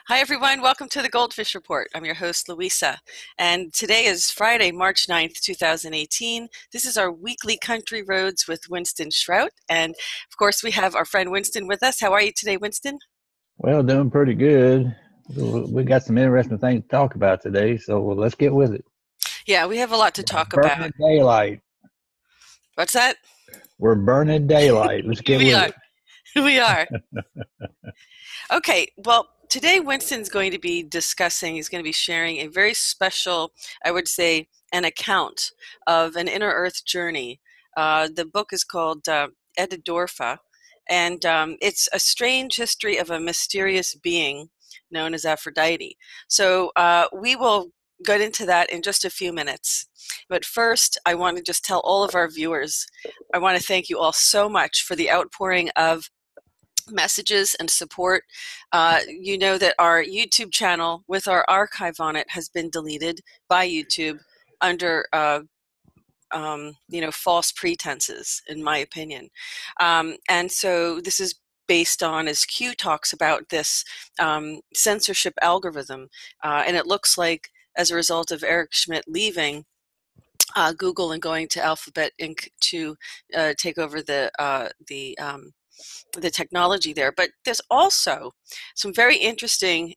Hi, everyone. Welcome to the GoldFish Report. I'm your host, Louisa, and today is Friday, March 9th, 2018. This is our weekly Country Roads with Winston Shrout, and of course, we have our friend Winston with us. How are you today, Winston? Well, doing pretty good. We got some interesting things to talk about today, so let's get with it. Yeah, we have a lot to We're talk about. burning daylight. What's that? We're burning daylight. Let's get We with are. it. We are. Okay, well, today Winston's going to be discussing, he's going to be sharing a very special, I would say, an account of an inner earth journey. The book is called Etidorhpa, and it's a strange history of a mysterious being known as Aphrodite. So we will get into that in just a few minutes. But first, I want to just tell all of our viewers, I want to thank you all so much for the outpouring of messages and support. You know that our YouTube channel with our archive on it has been deleted by YouTube under false pretenses, in my opinion. And so this is based on, as Q talks about, this censorship algorithm. And it looks like as a result of Eric Schmidt leaving Google and going to Alphabet Inc. to take over the technology there. But there's also some very interesting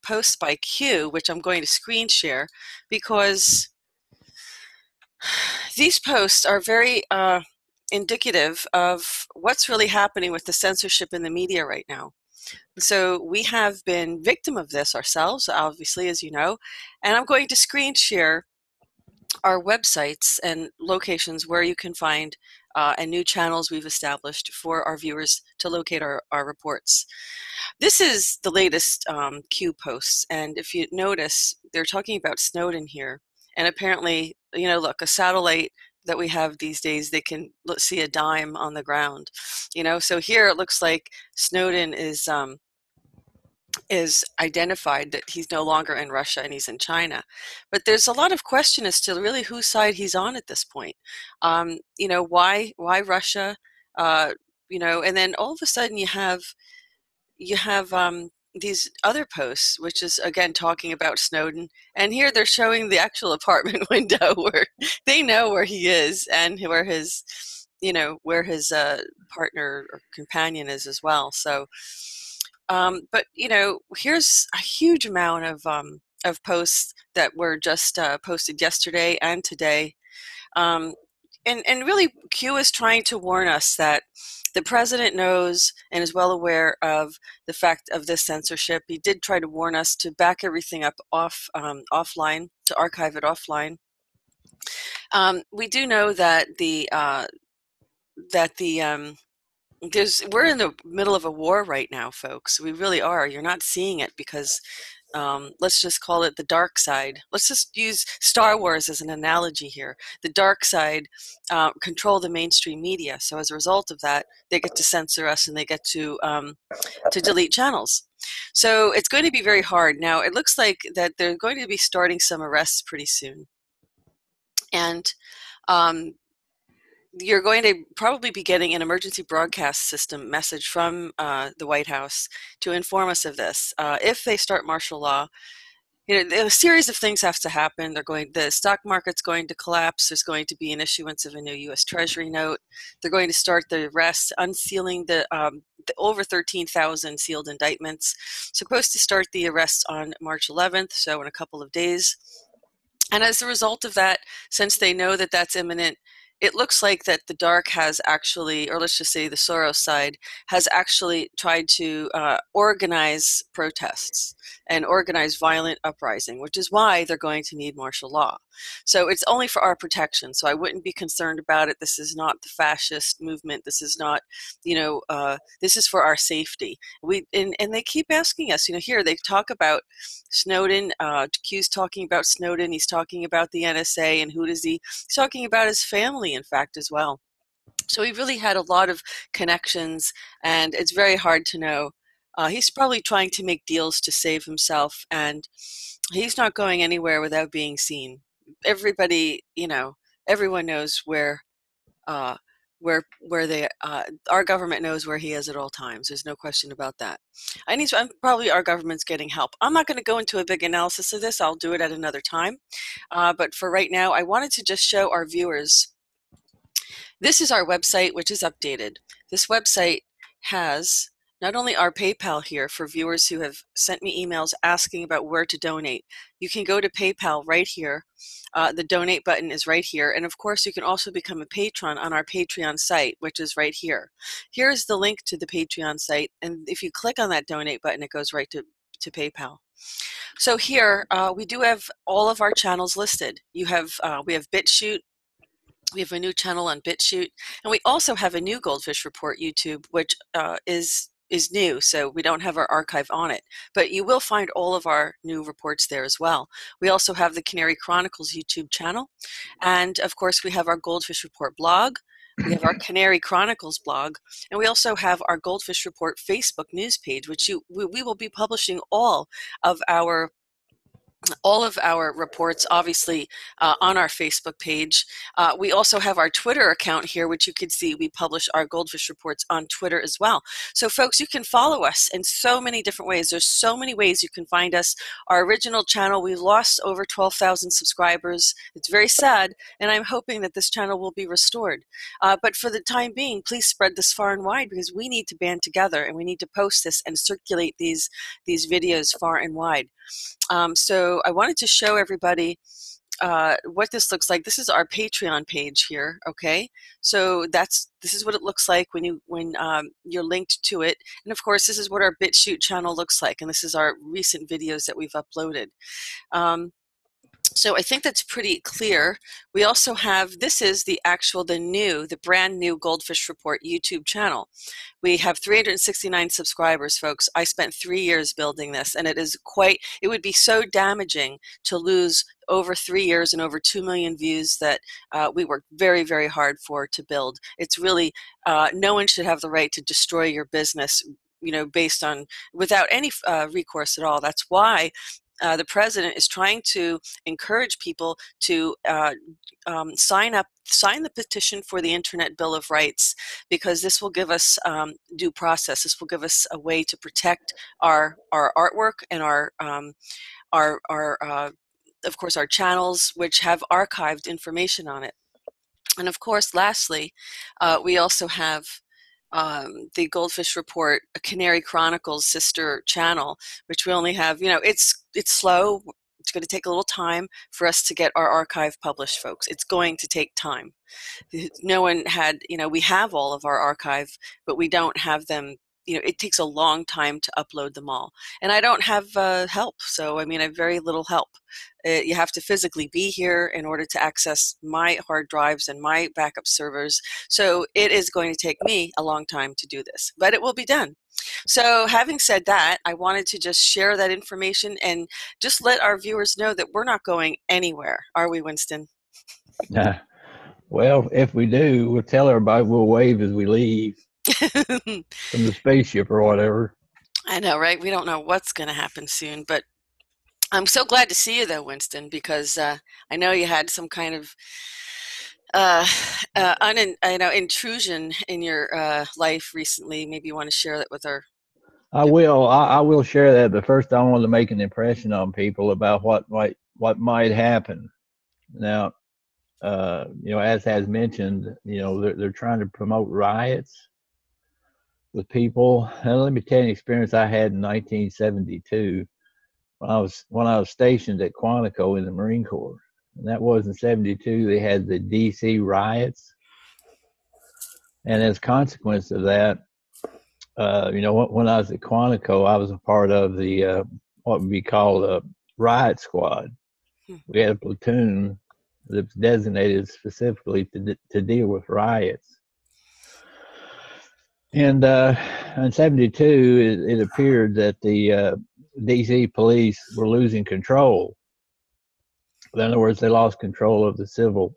posts by Q, which I'm going to screen share because these posts are very indicative of what's really happening with the censorship in the media right now. So we have been victim of this ourselves, obviously, as you know, and I'm going to screen share our websites and locations where you can find and new channels we've established for our viewers to locate our reports. This is the latest Q posts, and if you notice, they're talking about Snowden here, and apparently, look, a satellite that we have these days, they can see a dime on the ground, so here it looks like Snowden is identified that he's no longer in Russia and he's in China. But there's a lot of question as to really whose side he's on at this point. Why Russia? And then all of a sudden you have these other posts, which is again talking about Snowden, and here they're showing the actual apartment window where they know where he is and where his partner or companion is as well. So but here's a huge amount of posts that were just posted yesterday and today. Um, and really, Q is trying to warn us that the president knows and is well aware of the fact of this censorship. He did try to warn us to back everything up offline, to archive it offline. We do know that the we're in the middle of a war right now, folks. We really are. You're not seeing it because let's just call it the dark side. Let's just use Star Wars as an analogy here. The dark side control the mainstream media. So as a result of that, they get to censor us and they get to delete channels. So it's going to be very hard. Now, it looks like that they're going to be starting some arrests pretty soon. And um, you're going to probably be getting an emergency broadcast system message from the White House to inform us of this. If they start martial law, a series of things have to happen. The stock market's going to collapse. There's going to be an issuance of a new U.S. Treasury note. They're going to start the arrests, unsealing the over 13,000 sealed indictments. Supposed to start the arrests on March 11th, so in a couple of days. And as a result of that, since they know that that's imminent, it looks like that the dark has actually, or let's just say the Soros side, has actually tried to organize protests and organize violent uprising, which is why they're going to need martial law. So it's only for our protection. So I wouldn't be concerned about it. This is not the fascist movement. This is not, this is for our safety. And they keep asking us, here they talk about Snowden. Q's talking about Snowden. He's talking about the NSA, and he's talking about his family, in fact, as well. So he really had a lot of connections, and it's very hard to know. He's probably trying to make deals to save himself, and he's not going anywhere without being seen. Everybody, everyone knows where where they our government knows where he is at all times. There's no question about that. Probably our government's getting help. I'm not going to go into a big analysis of this. I'll do it at another time. But for right now, I wanted to just show our viewers. This is our website, which is updated. This website has not only our PayPal here for viewers who have sent me emails asking about where to donate. You can go to PayPal right here. The donate button is right here. And of course, you can also become a patron on our Patreon site, which is right here. Here's the link to the Patreon site. And if you click on that donate button, it goes right to PayPal. So here, we do have all of our channels listed. We have BitChute. We have a new channel on BitChute, and we also have a new GoldFish Report YouTube, which is new, so we don't have our archive on it. But you will find all of our new reports there as well. We also have the Canary Chronicles YouTube channel, and of course we have our GoldFish Report blog. We have our Canary Chronicles blog, and we also have our GoldFish Report Facebook news page, which we will be publishing all of our reports, obviously, on our Facebook page. We also have our Twitter account here, which you can see we publish our GoldFish reports on Twitter as well. So folks, you can follow us in so many different ways. There's so many ways you can find us. Our original channel, we lost over 12,000 subscribers. It's very sad, and I'm hoping that this channel will be restored. But for the time being, please spread this far and wide, because we need to band together, and we need to post this and circulate these videos far and wide. So I wanted to show everybody what this looks like. This is our Patreon page here. Okay, so this is what it looks like when you're linked to it, and of course this is what our BitChute channel looks like, and this is our recent videos that we've uploaded. So I think that's pretty clear. We also have, this is the brand new GoldFish Report YouTube channel. We have 369 subscribers, folks. I spent 3 years building this, and it would be so damaging to lose over 3 years and over 2 million views that we worked very, very hard to build. It's really, no one should have the right to destroy your business, without any recourse at all. That's why the president is trying to encourage people to sign the petition for the Internet Bill of Rights, because this will give us due process. This will give us a way to protect our artwork and of course our channels, which have archived information on it. And of course, lastly, we also have the GoldFish Report, a Canary Chronicles sister channel, which we only have, it's slow. It's going to take a little time for us to get our archive published, folks. It's going to take time. No one had, we have all of our archive, but we don't have them. It takes a long time to upload them all. And I don't have help. So, I have very little help. You have to physically be here in order to access my hard drives and my backup servers. So it is going to take me a long time to do this, but it will be done. So having said that, I wanted to just share that information and just let our viewers know that we're not going anywhere. Are we, Winston? Well, if we do, we'll tell everybody, we'll wave as we leave from the spaceship or whatever. I know, right? We don't know what's going to happen soon, but I'm so glad to see you, though, Winston, because I know you had some kind of intrusion in your life recently. Maybe you want to share that with our. I will share that, but first I want to make an impression on people about what might happen. Now, as has mentioned, they're trying to promote riots with people. And let me tell you an experience I had in 1972 when I was stationed at Quantico in the Marine Corps. And that was in 72. They had the DC riots. And as a consequence of that, when I was at Quantico, I was a part of the what would be called a riot squad. We had a platoon that was designated specifically to deal with riots. And in 72, it appeared that the DC police were losing control. In other words, they lost control of the civil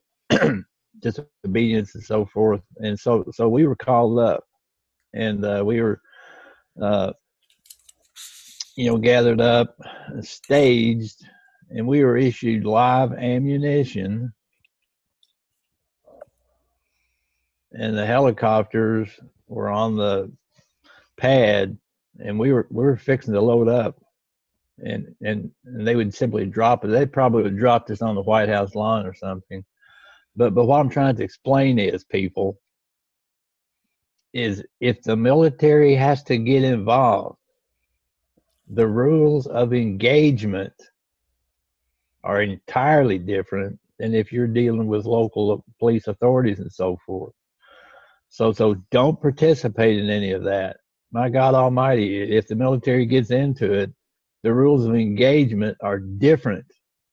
disobedience and so forth. And so we were called up, and we were, gathered up, staged, and we were issued live ammunition and the helicopters were on the pad, and we were fixing to load up, and they would simply drop it. They probably would drop this on the White House lawn or something. But what I'm trying to explain is, people, is if the military has to get involved, the rules of engagement are entirely different than if you're dealing with local police authorities and so forth. So don't participate in any of that. My God Almighty, if the military gets into it, the rules of engagement are different.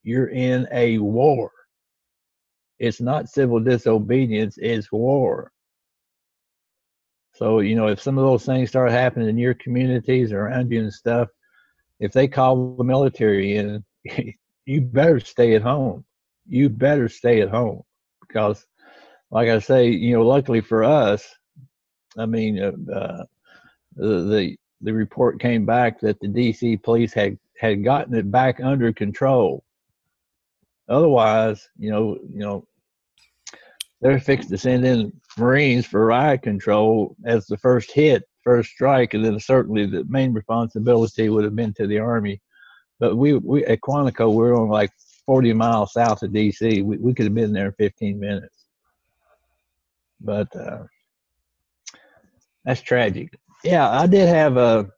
You're in a war. It's not civil disobedience, it's war. So, if some of those things start happening in your communities around you and stuff, if they call the military in, you better stay at home. You better stay at home because, like I say, luckily for us, I mean, the report came back that the D.C. police had gotten it back under control. Otherwise, they're fixed to send in Marines for riot control as the first strike, and then certainly the main responsibility would have been to the Army. But we at Quantico, we're on like 40 miles south of D.C. We could have been there in 15 minutes. But that's tragic. Yeah, I did have a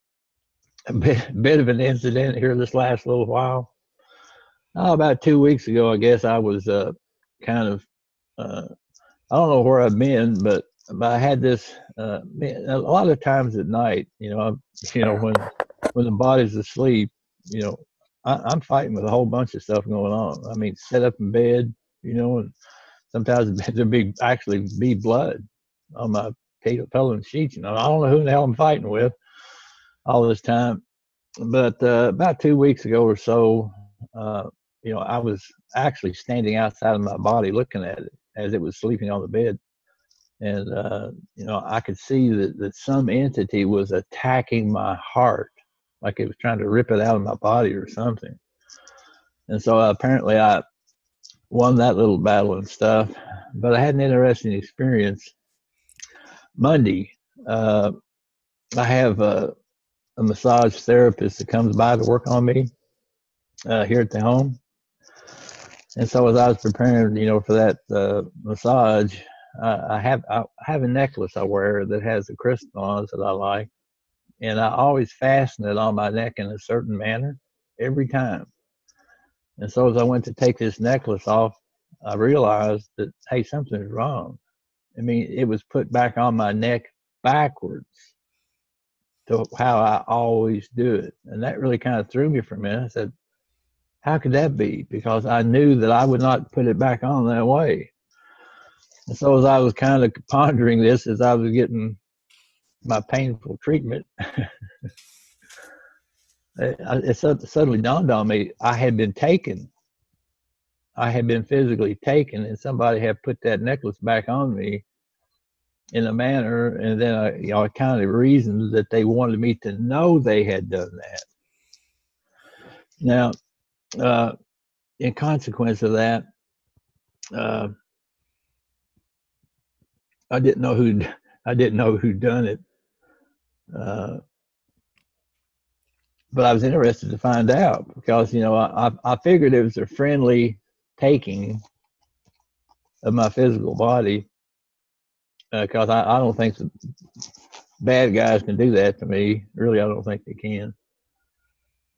bit of an incident here this last little while. About 2 weeks ago, I guess I was kind of, I don't know where I've been, but I had this, a lot of times at night, when the body's asleep, I'm fighting with a whole bunch of stuff going on. I mean, sit up in bed, and sometimes there actually be blood on my pillow and sheets. I don't know who the hell I'm fighting with all this time. But about 2 weeks ago or so, I was actually standing outside of my body looking at it as it was sleeping on the bed. And, I could see that some entity was attacking my heart, like it was trying to rip it out of my body or something. And so apparently I won that little battle and stuff. But I had an interesting experience. Monday, I have a massage therapist that comes by to work on me here at the home. And so as I was preparing, for that massage, I have a necklace I wear that has a crystal on it that I like, and I always fasten it on my neck in a certain manner every time. And so as I went to take this necklace off, I realized that, hey, something's wrong. I mean, it was put back on my neck backwards to how I always do it. And that really kind of threw me for a minute. I said, how could that be? Because I knew that I would not put it back on that way. And so as I was kind of pondering this, as I was getting my painful treatment, it suddenly dawned on me, I had been taken. I had been physically taken, and somebody had put that necklace back on me in a manner, and then I kind of reasoned that they wanted me to know they had done that. Now, in consequence of that, I didn't know who'd done it, but I was interested to find out because I figured it was a friendly taking of my physical body because I don't think the bad guys can do that to me. Really, I don't think they can.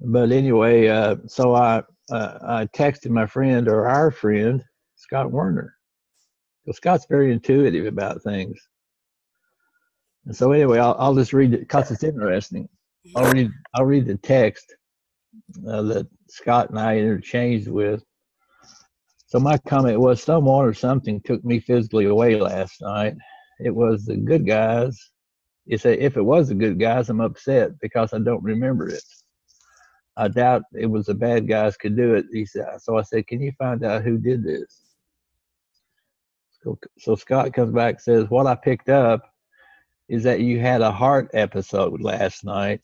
But anyway, so I texted my friend, or our friend, Scott Werner. Because Scott's very intuitive about things. And so anyway, I'll just read it because it's interesting. I'll read the text that Scott and I interchanged with. So my comment was, someone or something took me physically away last night. It was the good guys. He said, if it was the good guys, I'm upset because I don't remember it. I doubt it was the bad guys could do it. He said, so I said, can you find out who did this? So Scott comes back and says, what I picked up is that you had a heart episode last night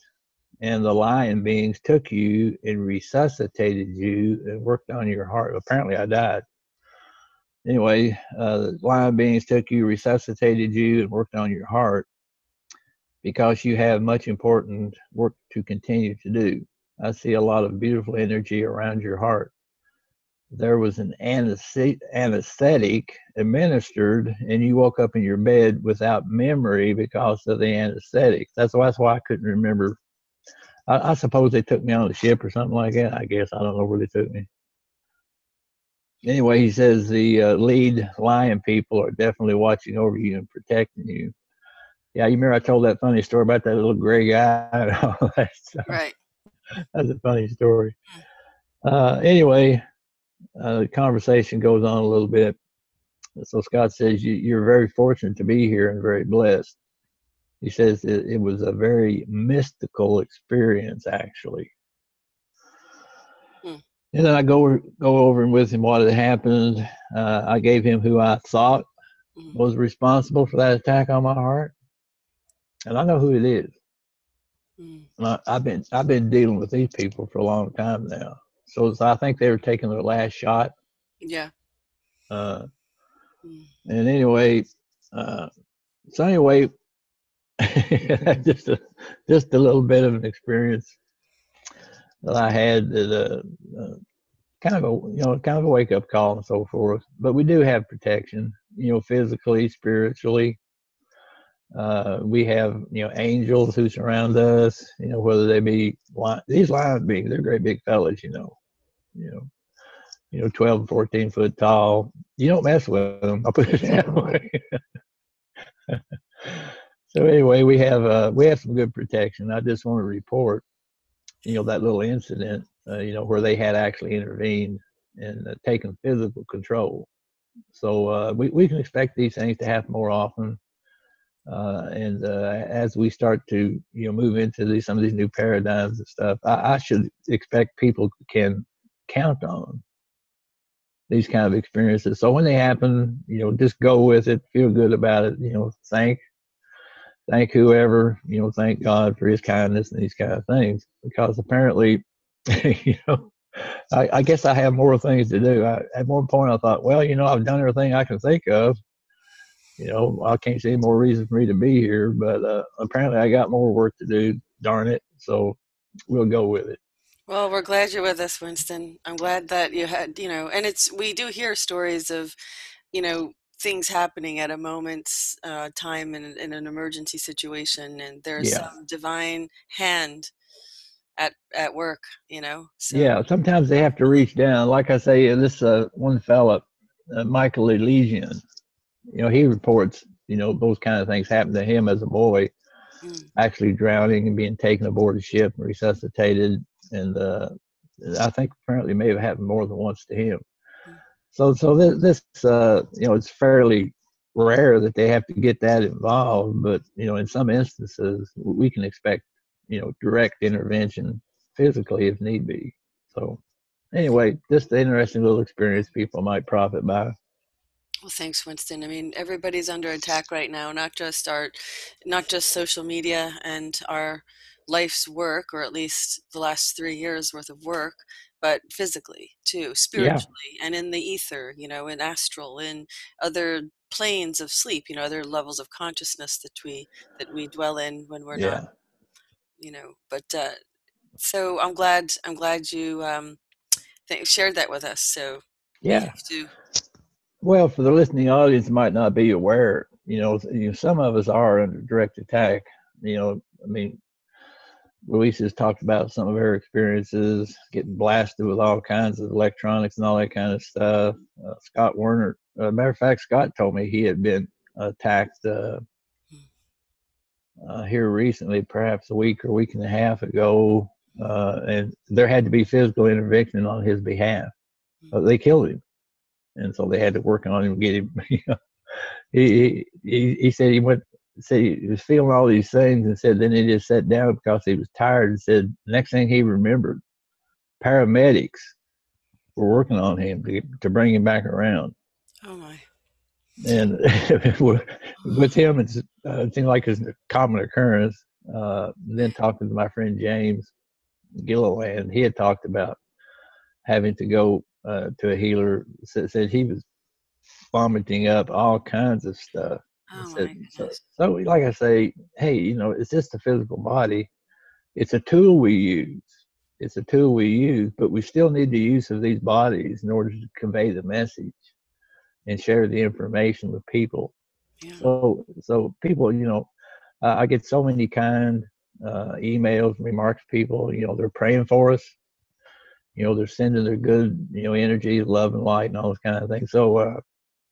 and the lion beings took you and resuscitated you and worked on your heart. Apparently I died. Anyway, the lion beings took you, resuscitated you, and worked on your heart because you have much important work to continue to do. I see a lot of beautiful energy around your heart. There was an anesthetic administered, and you woke up in your bed without memory because of the anesthetic. That's why I couldn't remember. I suppose they took me on the ship or something like that. I guess I don't know where they took me. Anyway, he says the lead lion people are definitely watching over you and protecting you. Yeah, you remember I told that funny story about that little gray guy and all that stuff. Right. That's a funny story. Anyway, the conversation goes on a little bit. So Scott says you're very fortunate to be here and very blessed. He says it was a very mystical experience, actually. Mm. And then I go over with him what had happened. I gave him who I thought Mm. was responsible for that attack on my heart, and I know who it is. Mm. And I've been dealing with these people for a long time now. So I think they were taking their last shot. Yeah. Uh, Mm. and anyway, uh, so anyway, just a little bit of an experience that I had that kind of a wake up call and so forth. But we do have protection, physically, spiritually. We have angels who surround us. Whether they be these lion beings, they're great big fellas. You know, 12 and 14 foot tall. You don't mess with them. I'll put it that way. So anyway, we have some good protection. I just want to report, that little incident, where they had actually intervened and taken physical control. So we can expect these things to happen more often. And as we start to move into some of these new paradigms and stuff, I should expect people can count on these kind of experiences. So when they happen, just go with it, feel good about it. Thank whoever, thank God for His kindness and these kind of things. Because apparently, you know, I guess I have more things to do. At one point, I thought, well, I've done everything I can think of. I can't see any more reason for me to be here, but apparently I got more work to do, darn it. So we'll go with it. Well, we're glad you're with us, Winston. I'm glad that you had, and we do hear stories of, things happening at a moment's time in an emergency situation, and there's Yeah. some divine hand at work, so. Yeah. Sometimes they have to reach down. Like I say, this one fella, Michael Elysian, he reports, those kind of things happened to him as a boy, Mm. actually drowning and being taken aboard a ship and resuscitated. And I think apparently it may have happened more than once to him. Mm. So this it's fairly rare that they have to get that involved, but in some instances we can expect direct intervention physically if need be. So anyway, just an interesting little experience people might profit by. Well, thanks, Winston. I mean, everybody's under attack right now, not just social media and our life's work, or at least the last 3 years worth of work, but physically too, Yeah, spiritually, and in the ether, in astral, in other planes of sleep, other levels of consciousness that we dwell in when we're not, yeah, But so I'm glad you shared that with us. So we yeah. have to. Well, for the listening audience might not be aware, some of us are under direct attack. I mean, Louise has talked about some of her experiences getting blasted with all kinds of electronics and all that kind of stuff. Scott Werner, matter of fact, Scott told me he had been attacked here recently, perhaps a week or a week and a half ago, and there had to be physical intervention on his behalf. They killed him, and so they had to work on him and get him. He said he went. Said he was feeling all these things, and said then he just sat down because he was tired. And said next thing he remembered, paramedics were working on him to bring him back around. Oh my. And with him, it seemed like it's a common occurrence. Then talking to my friend James Gilliland, he had talked about having to go to a healer. Said he was vomiting up all kinds of stuff. Oh So, my so, goodness. so like I say, hey, it's just a physical body. It's a tool we use. It's a tool we use, but we still need the use of these bodies in order to convey the message and share the information with people. Yeah. So people, I get so many kind emails, remarks. People, they're praying for us. They're sending their good, energy, love, and light, and all those kind of things. So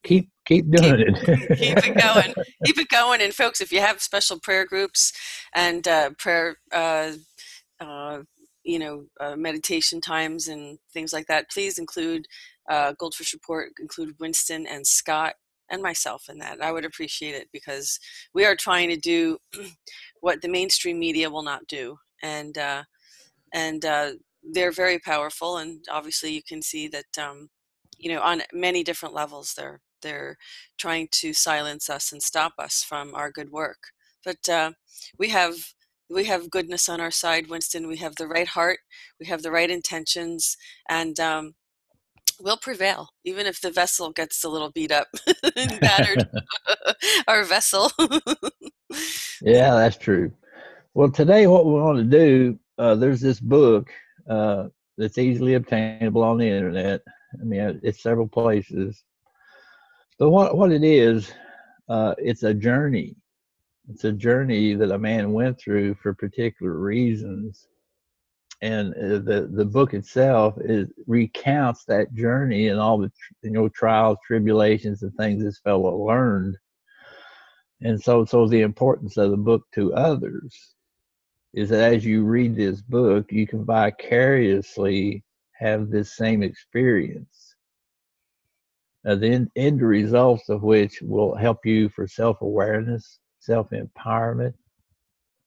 keep Keep doing keep it going. it. Keep it going. And folks, if you have special prayer groups and prayer uh, meditation times and things like that, please include Goldfish Report, include Winston and Scott and myself in that. I would appreciate it, because we are trying to do what the mainstream media will not do. And they're very powerful, and obviously you can see that on many different levels they're trying to silence us and stop us from our good work. But we have we have goodness on our side, Winston. We have the right heart, we have the right intentions, and we'll prevail, even if the vessel gets a little beat up and battered. Our vessel. Yeah, that's true. Well, today what we want to do, there's this book that's easily obtainable on the internet. I mean, it's several places. But what it is, it's a journey. It's a journey that a man went through for particular reasons, and the book itself recounts that journey and all the trials, tribulations, and things this fellow learned. And so the importance of the book to others is that as you read this book, you can vicariously have this same experience. The end results of which will help you for self-awareness, self-empowerment,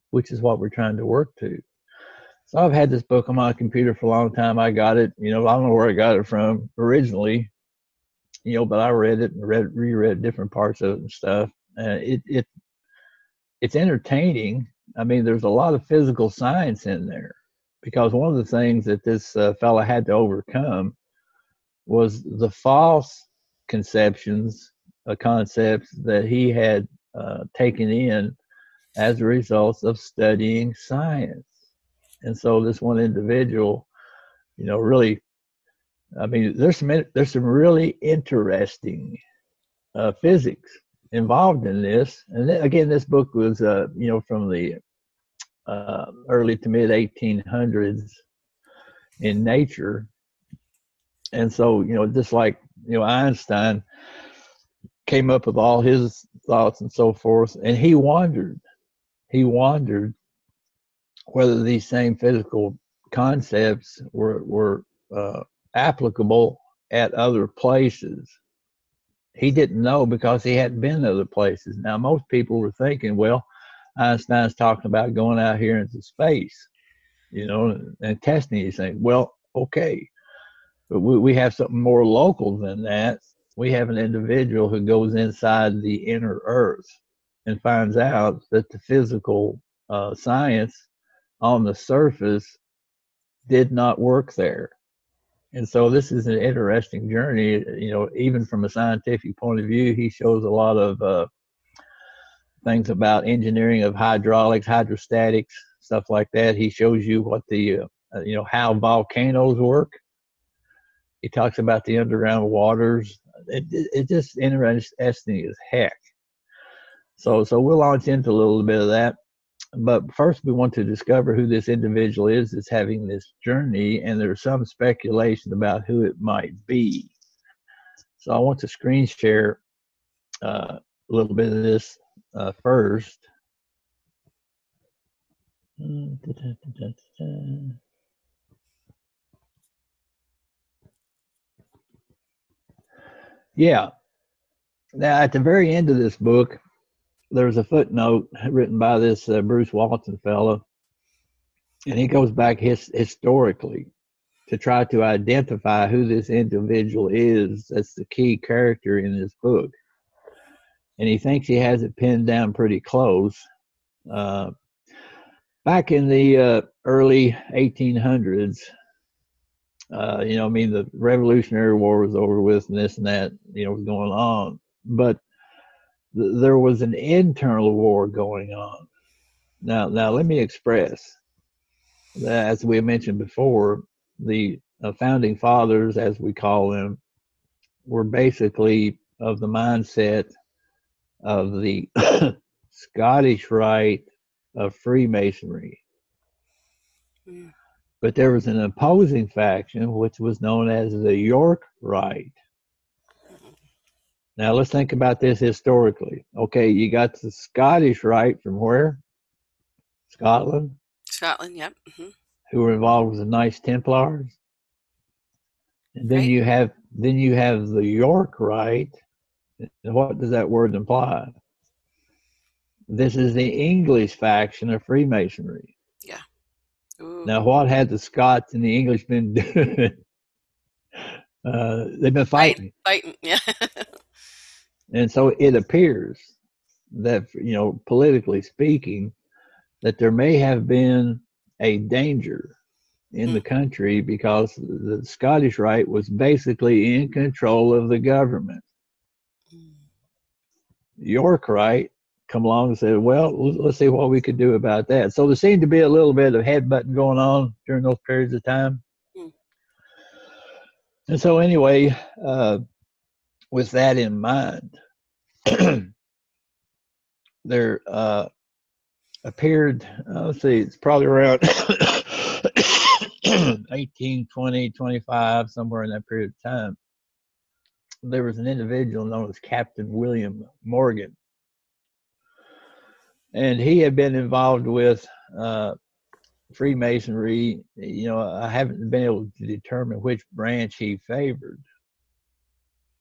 which is what we're trying to work to. So I've had this book on my computer for a long time. I got it, I don't know where I got it from originally, but I read it and reread different parts of it and stuff. It's entertaining. I mean, there's a lot of physical science in there, because one of the things that this fella had to overcome was the false conceptions, concepts that he had taken in as a result of studying science. And so this one individual, really, I mean, there's some really interesting physics involved in this. And then, again, this book was, from the early to mid 1800s in Nature. And so, just like, Einstein came up with all his thoughts and so forth, and he wondered whether these same physical concepts were applicable at other places. He didn't know, because he hadn't been to other places. Now, most people were thinking, well, Einstein's talking about going out here into space, and testing these things. Well, okay, but we have something more local than that. We have an individual who goes inside the inner earth and finds out that the physical science on the surface did not work there. And so this is an interesting journey, even from a scientific point of view. He shows a lot of things about engineering of hydraulics, hydrostatics, stuff like that. He shows you what how volcanoes work. He talks about the underground waters. It's just interesting as heck. So we'll launch into a little bit of that. But first, we want to discover who this individual is that's having this journey, and there's some speculation about who it might be. So I want to screen share a little bit of this first. Yeah. Now, at the very end of this book, there's a footnote written by this Bruce Walton fellow, and he goes back historically to try to identify who this individual is. That's the key character in this book. And he thinks he has it pinned down pretty close. Back in the early 1800s, I mean, the Revolutionary War was over with, and this and that, was going on. But there was an internal war going on. Now, let me express that, as we mentioned before, the founding fathers, as we call them, were basically of the mindset of the Scottish Rite of Freemasonry. Mm. But there was an opposing faction which was known as the York Rite. Now let's think about this historically. Okay, you got the Scottish Rite from where? Scotland, Scotland, yep. who were involved with the Knights Templars. And then Right. you have the York Rite. And what does that word imply? This is the English faction of Freemasonry. Yeah. Ooh. Now, what had the Scots and the English been doing? They've been fighting. Fighting, yeah. And so it appears that, politically speaking, that there may have been a danger in the country because the Scottish Rite was basically in control of the government. York Rite come along and said, well, let's see what we could do about that. So there seemed to be a little bit of headbutting going on during those periods of time. Mm. And so anyway, with that in mind, there appeared, let's see, it's probably around 18, 20, 25, somewhere in that period of time. There was an individual known as Captain William Morgan. And he had been involved with Freemasonry. I haven't been able to determine which branch he favored,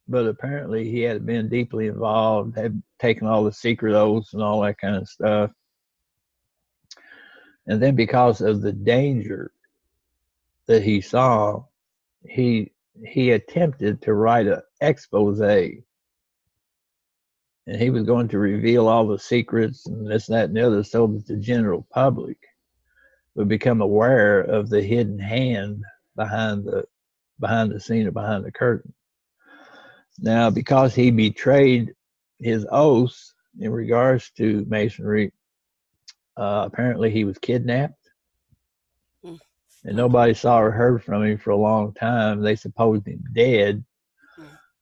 but apparently he had been deeply involved, had taken all the secret oaths and all that kind of stuff. And then because of the danger that he saw, he attempted to write an expose. And he was going to reveal all the secrets and this, that, and the other so that the general public would become aware of the hidden hand behind the scene or behind the curtain. Now, because he betrayed his oaths in regards to Masonry, apparently he was kidnapped. And nobody saw or heard from him for a long time. They supposed him dead.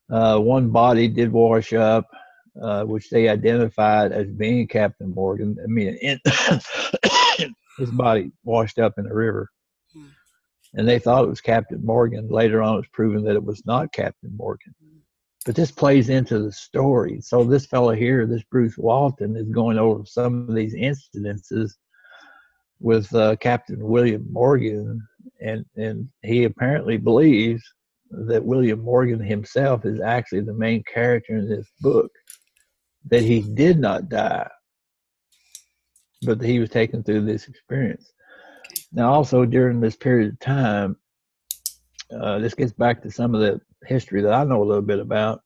One body did wash up, which they identified as being Captain Morgan. I mean, his body washed up in the river. And they thought it was Captain Morgan. Later on, it was proven that it was not Captain Morgan. But this plays into the story. So this fellow here, this Bruce Walton, is going over some of these incidences with Captain William Morgan, and he apparently believes that William Morgan himself is actually the main character in this book, that he did not die, but that he was taken through this experience. Now, also during this period of time, this gets back to some of the history that I know a little bit about,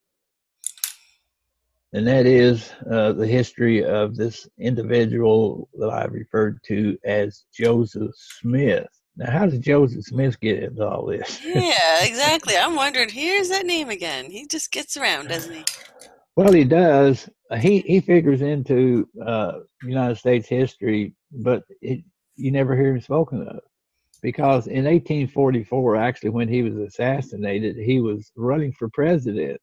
and that is the history of this individual that I referred to as Joseph Smith. Now, how did Joseph Smith get into all this? Yeah, exactly. I'm wondering, here's that name again. He just gets around, doesn't he? Well, he does. He figures into United States history, but you never hear him spoken of. Because in 1844, actually, when he was assassinated, he was running for president.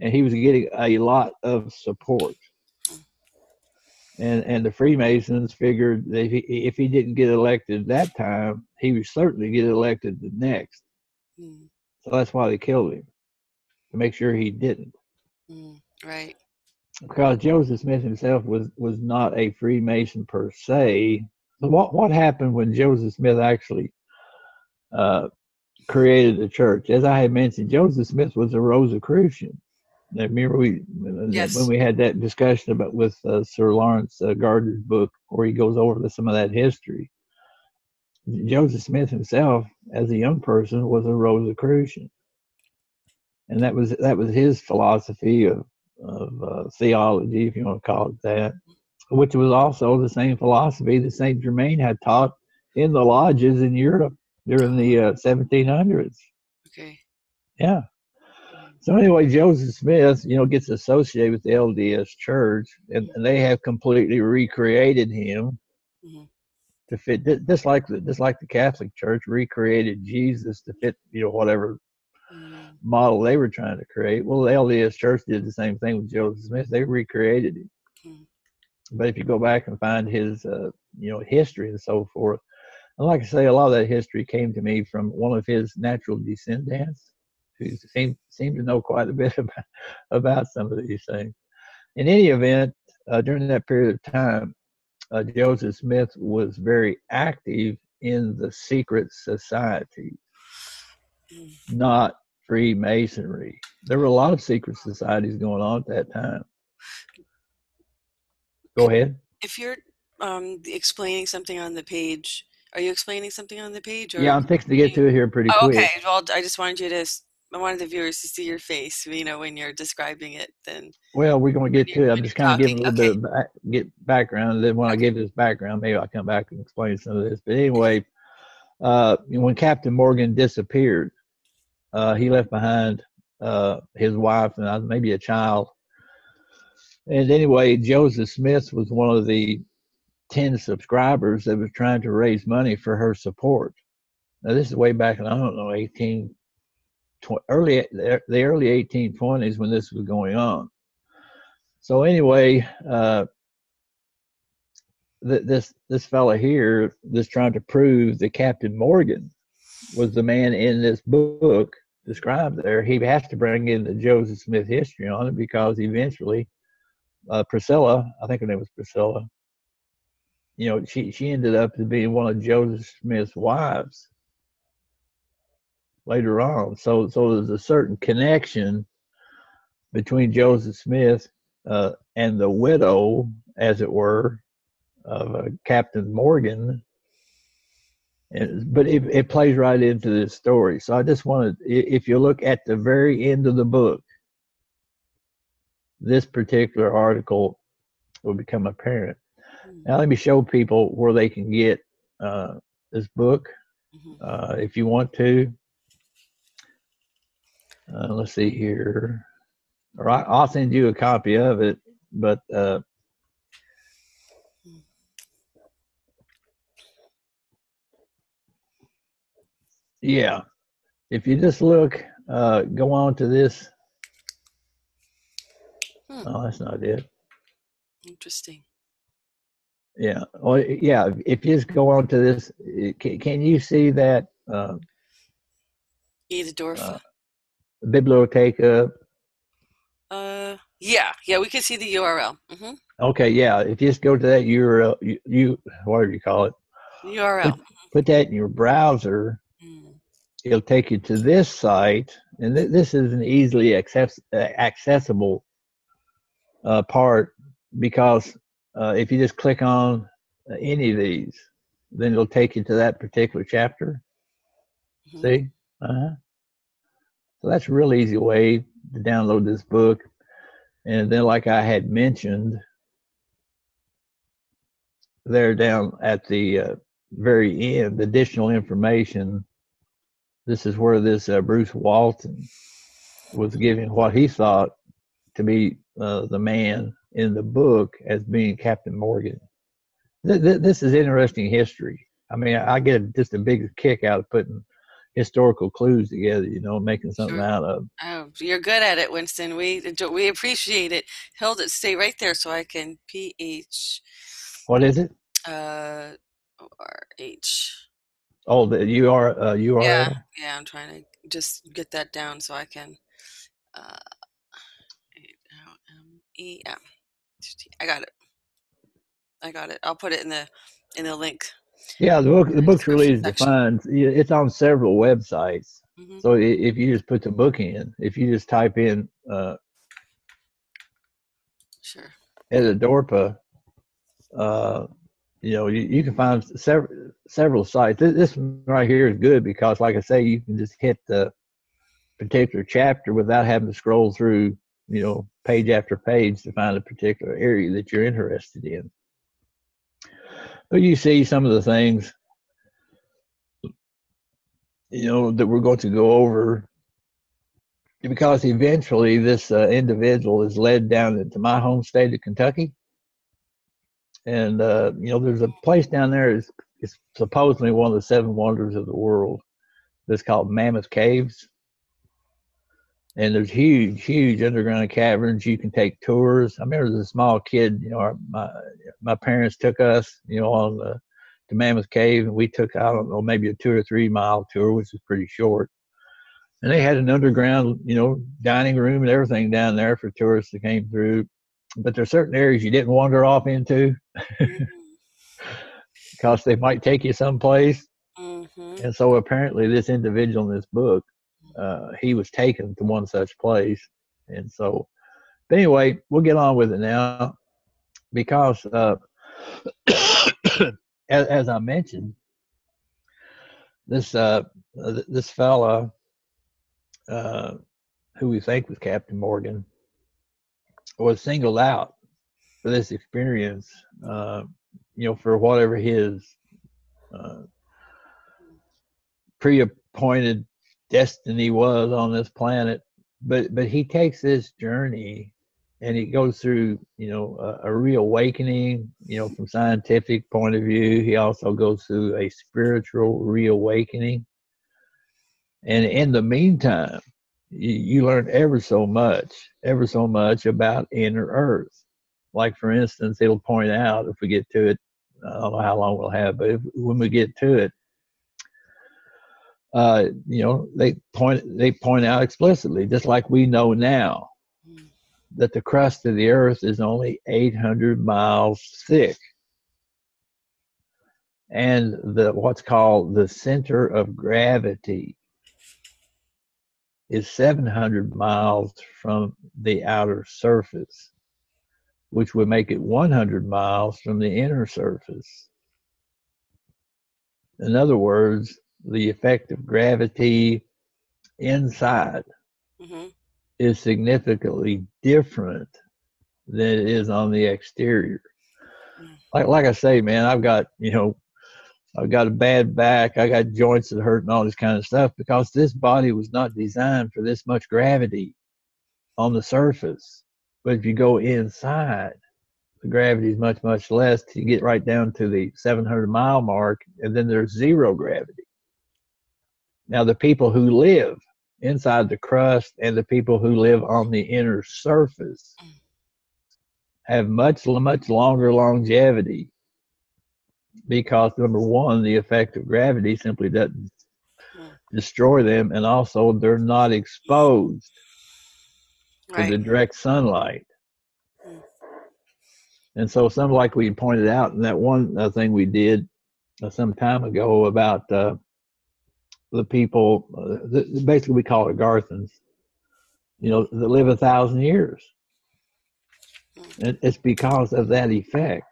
And he was getting a lot of support. And the Freemasons figured that if he didn't get elected that time, he would certainly get elected the next. So that's why they killed him, to make sure he didn't. Right. Because Joseph Smith himself was not a Freemason per se. So what happened when Joseph Smith actually created the church? As I had mentioned, Joseph Smith was a Rosicrucian. Remember when we had that discussion about with Sir Lawrence Gardner's book, where he goes over some of that history. Joseph Smith himself, as a young person, was a Rosicrucian, and that was his philosophy of theology, if you want to call it that, which was also the same philosophy that Saint Germain had taught in the lodges in Europe. during the 1700s. Okay. Yeah. Mm-hmm. So anyway, Joseph Smith, gets associated with the LDS Church, and they have completely recreated him Mm-hmm. to fit, just like the Catholic Church recreated Jesus to fit, whatever Mm-hmm. model they were trying to create. Well, the LDS Church did the same thing with Joseph Smith. They recreated him. Mm-hmm. But if you go back and find his, history and so forth, and like I say, a lot of that history came to me from one of his natural descendants, who seemed to know quite a bit about some of these things. In any event, during that period of time, Joseph Smith was very active in the secret society, not Freemasonry. There were a lot of secret societies going on at that time. Go ahead. If you're explaining something on the page, are you explaining something on the page, or Yeah, I'm fixing to get to it here pretty oh, okay. quick. Well, I just wanted you to. I wanted the viewers to see your face, when you're describing it. Then Well, we're going to get to it. I'm when just you're kind of talking. giving a little bit Okay. of get background. And then when I Okay. give this background, maybe I'll come back and explain some of this. But anyway, when Captain Morgan disappeared, he left behind his wife and maybe a child. And anyway, Joseph Smith was one of the 10 subscribers that was trying to raise money for her support. Now, this is way back in, I don't know, the early 1820s when this was going on. So anyway, this fella here that's trying to prove that Captain Morgan was the man in this book described there, he has to bring in the Joseph Smith history on it, because eventually Priscilla, I think her name was Priscilla, she ended up being one of Joseph Smith's wives later on. So there's a certain connection between Joseph Smith and the widow, as it were, of Captain Morgan. But it plays right into this story. So I just wanted, if you look at the very end of the book, this particular article will become apparent. Now, let me show people where they can get this book if you want to. Let's see here. All right, I'll send you a copy of it. But yeah, if you just look, go on to this. Oh, that's not it. Interesting. Yeah. Well, yeah. If you just go on to this, can you see that Etidorhpa. Biblioteca? Yeah, we can see the URL. Okay, yeah. If you just go to that URL, you whatever you call it, URL. put that in your browser. It'll take you to this site, and this is an easily accessible part, because if you just click on any of these, then it'll take you to that particular chapter. See? So that's a real easy way to download this book. And then, like I had mentioned, there down at the very end, additional information. This is where this Bruce Walton was giving what he thought to be the man in the book as being Captain Morgan. This is interesting history. I mean, I get just a big kick out of putting historical clues together, making something Sure. out of. Oh, you're good at it, Winston. We appreciate it. Hold it, stay right there so I can What is it? ORH. Oh, the Yeah, URL? yeah, I'm trying to just get that down so I can uh yeah. I got it. I got it. I'll put it in the link Yeah, the in the book's really description easy to section. find. It's on several websites. So if you just put the book in, if you just type in Sure. Etidorhpa, you can find several sites. This one right here is good because, like I say, you can just hit the particular chapter without having to scroll through, page after page to find a particular area that you're interested in. But you see some of the things that we're going to go over, because eventually this individual is led down into my home state of Kentucky. And, there's a place down there, it's supposedly one of the seven wonders of the world. That's called Mammoth Caves. And there's huge, huge underground caverns. You can take tours. I remember as a small kid, my parents took us, on to Mammoth Cave, and we took, I don't know, maybe a 2 or 3 mile tour, which is pretty short. And they had an underground, dining room and everything down there for tourists that came through. But there's certain areas you didn't wander off into because they might take you someplace. Mm-hmm. And so apparently this individual in this book, he was taken to one such place. And so, but anyway, we'll get on with it now because as I mentioned, this fella who we think was Captain Morgan was singled out for this experience, for whatever his pre-appointed destiny was on this planet. But he takes this journey and he goes through, a reawakening, from scientific point of view. He also goes through a spiritual reawakening. And in the meantime, you learn ever so much about inner Earth. Like, for instance, it'll point out, if we get to it, I don't know how long we'll have, but when we get to it, they point out explicitly, just like we know now, that the crust of the Earth is only 800 miles thick, and what's called the center of gravity is 700 miles from the outer surface, which would make it 100 miles from the inner surface. In other words, the effect of gravity inside is significantly different than it is on the exterior. Like I say, man, I've got a bad back, I got joints that hurt and all this kind of stuff because this body was not designed for this much gravity on the surface. But if you go inside, the gravity is much, much less. You get right down to the 700-mile mark, and then there's zero gravity. Now, the people who live inside the crust and the people who live on the inner surface have much, much longer longevity because, number one, the effect of gravity simply doesn't destroy them, and also they're not exposed to the direct sunlight. And so, something like we pointed out in that one thing we did some time ago about the people, basically we call it Garthans, that live 1,000 years. And it's because of that effect.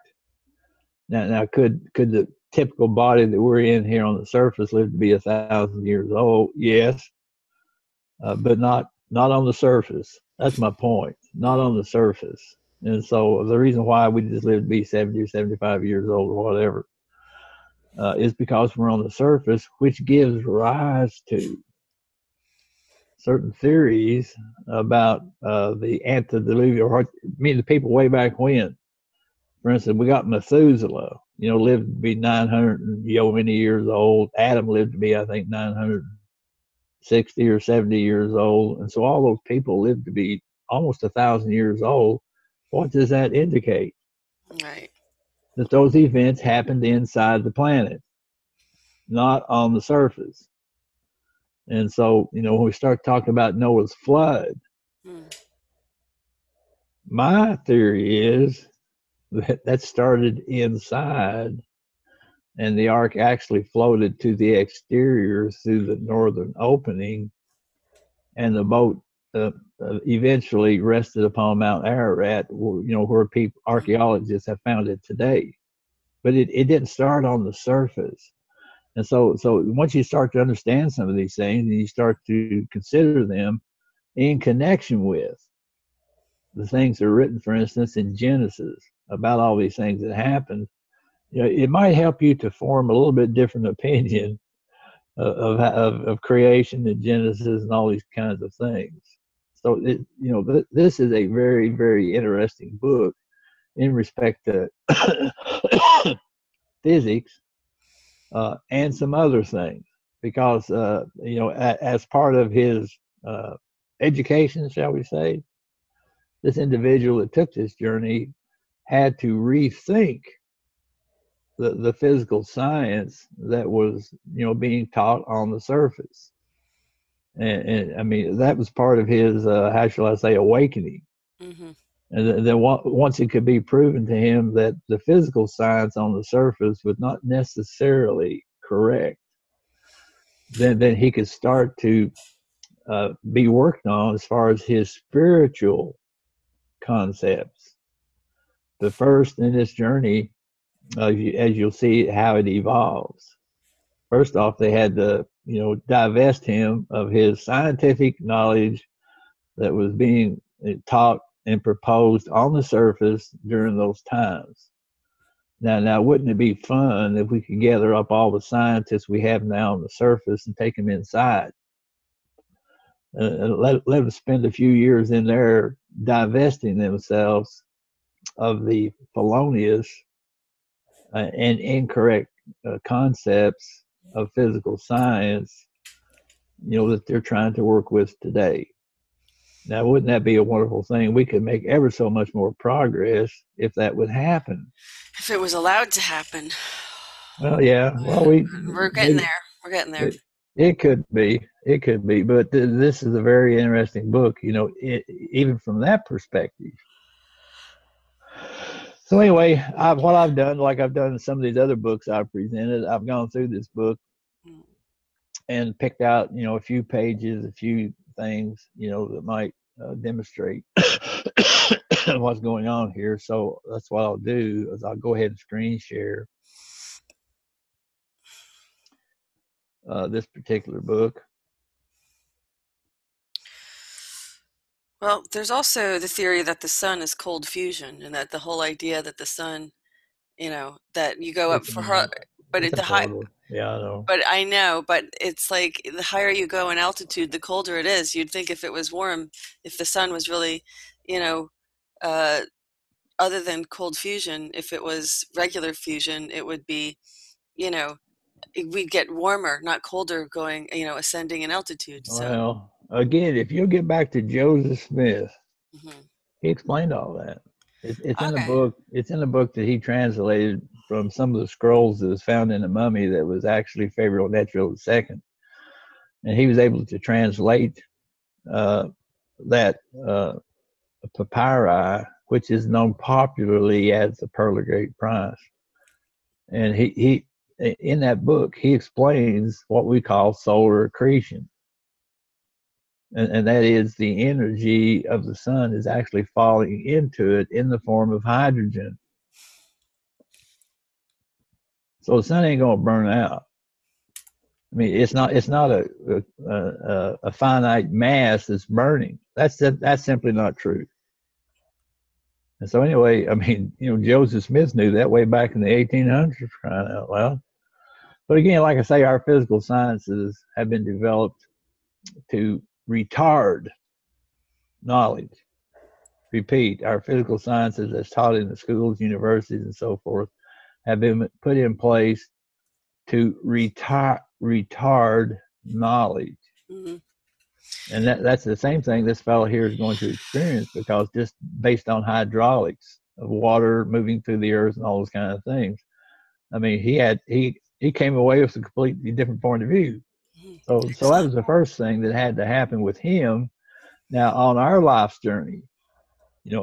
Now, could the typical body that we're in here on the surface live to be 1,000 years old? Yes, but not on the surface. That's my point. Not on the surface. And so the reason why we just live to be 70 or 75 years old or whatever is because we're on the surface, which gives rise to certain theories about the antediluvian, or the people way back when. For instance, we got Methuselah, lived to be 900 many years old. Adam lived to be, I think, 960 or 70 years old. And so all those people lived to be almost 1,000 years old. What does that indicate? Right. That those events happened inside the planet, not on the surface. And so, when we start talking about Noah's flood, my theory is that started inside, and the ark actually floated to the exterior through the northern opening, and the boat eventually rested upon Mount Ararat, where archaeologists have found it today. But it didn't start on the surface. And so once you start to understand some of these things and you start to consider them in connection with the things that are written, for instance, in Genesis about all these things that happened, it might help you to form a little bit different opinion of creation and Genesis and all these kinds of things. So this is a very, very interesting book in respect to physics and some other things, because as part of his education, shall we say, this individual that took this journey had to rethink the physical science that was being taught on the surface. And I mean, that was part of his how shall I say, awakening. Mm-hmm. And then once it could be proven to him that the physical science on the surface was not necessarily correct, then he could start to be worked on as far as his spiritual concepts. But first in this journey, as you'll see how it evolves. First off, they had to, divest him of his scientific knowledge that was being taught and proposed on the surface during those times. Now, wouldn't it be fun if we could gather up all the scientists we have now on the surface and take them inside, and let them spend a few years in there divesting themselves of the felonious and incorrect concepts of physical science, that they're trying to work with today. Now, wouldn't that be a wonderful thing? We could make ever so much more progress if that would happen. If it was allowed to happen. Well, yeah. Well, We're getting there. We're getting there. It could be. It could be. But this is a very interesting book, even from that perspective. So anyway, what I've done, like I've done in some of these other books I've presented, I've gone through this book and picked out, a few pages, a few things, that might demonstrate what's going on here. So that's what I'll do, is I'll go ahead and screen share this particular book. Well, there's also the theory that the sun is cold fusion, and that the whole idea that the sun, that you go up for her, but it's the high, yeah, I know. But I know, but it's like the higher you go in altitude, the colder it is. You'd think if it was warm, if the sun was really, uh, other than cold fusion, if it was regular fusion, it would be, we'd get warmer, not colder going, ascending in altitude. So. Well, again, if you'll get back to Joseph Smith, he explained all that. It's in the book. It's in the book that he translated from some of the scrolls that was found in the mummy that was actually Pharaoh Necho II, and he was able to translate that papyri, which is known popularly as the Pearl of Great Price. And he in that book he explains what we call solar accretion. And that is the energy of the sun is actually falling into it in the form of hydrogen. So the sun ain't gonna burn out. I mean, it's not a finite mass that's burning. That's simply not true. And so anyway, I mean, Joseph Smith knew that way back in the 1800s, for crying out loud. But again, like I say, our physical sciences have been developed to retard knowledge. Repeat, our physical sciences as taught in the schools, universities, and so forth have been put in place to retard knowledge. Mm-hmm. And that's the same thing this fellow here is going to experience, because just based on hydraulics of water moving through the earth and all those kind of things, I mean, he came away with a completely different point of view. So that was the first thing that had to happen with him. Now, on our life's journey,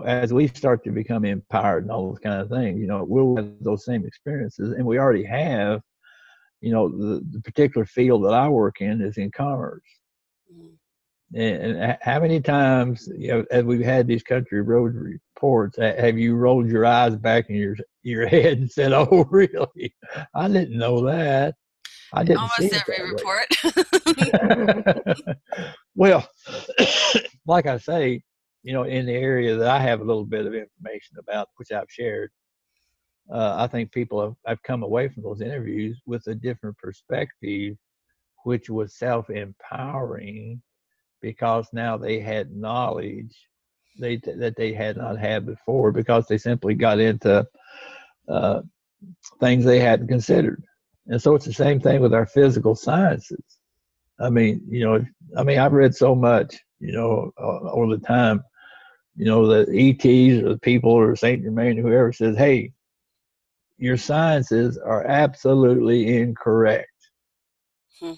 as we start to become empowered and all those kind of things, we'll have those same experiences, and we already have. The particular field that I work in is in commerce. And how many times, as we've had these country road reports, have you rolled your eyes back in your head and said, "Oh, really? I didn't know that. I didn't almost see it every report." Well, like I say, in the area that I have a little bit of information about, which I've shared, I think people have come away from those interviews with a different perspective which was self-empowering because now they had knowledge that they had not had before because they simply got into uh, things they hadn't considered. And so it's the same thing with our physical sciences. I mean, I've read so much, all the time, the ETs or the people or Saint Germain, whoever says, hey, your sciences are absolutely incorrect. Hmm.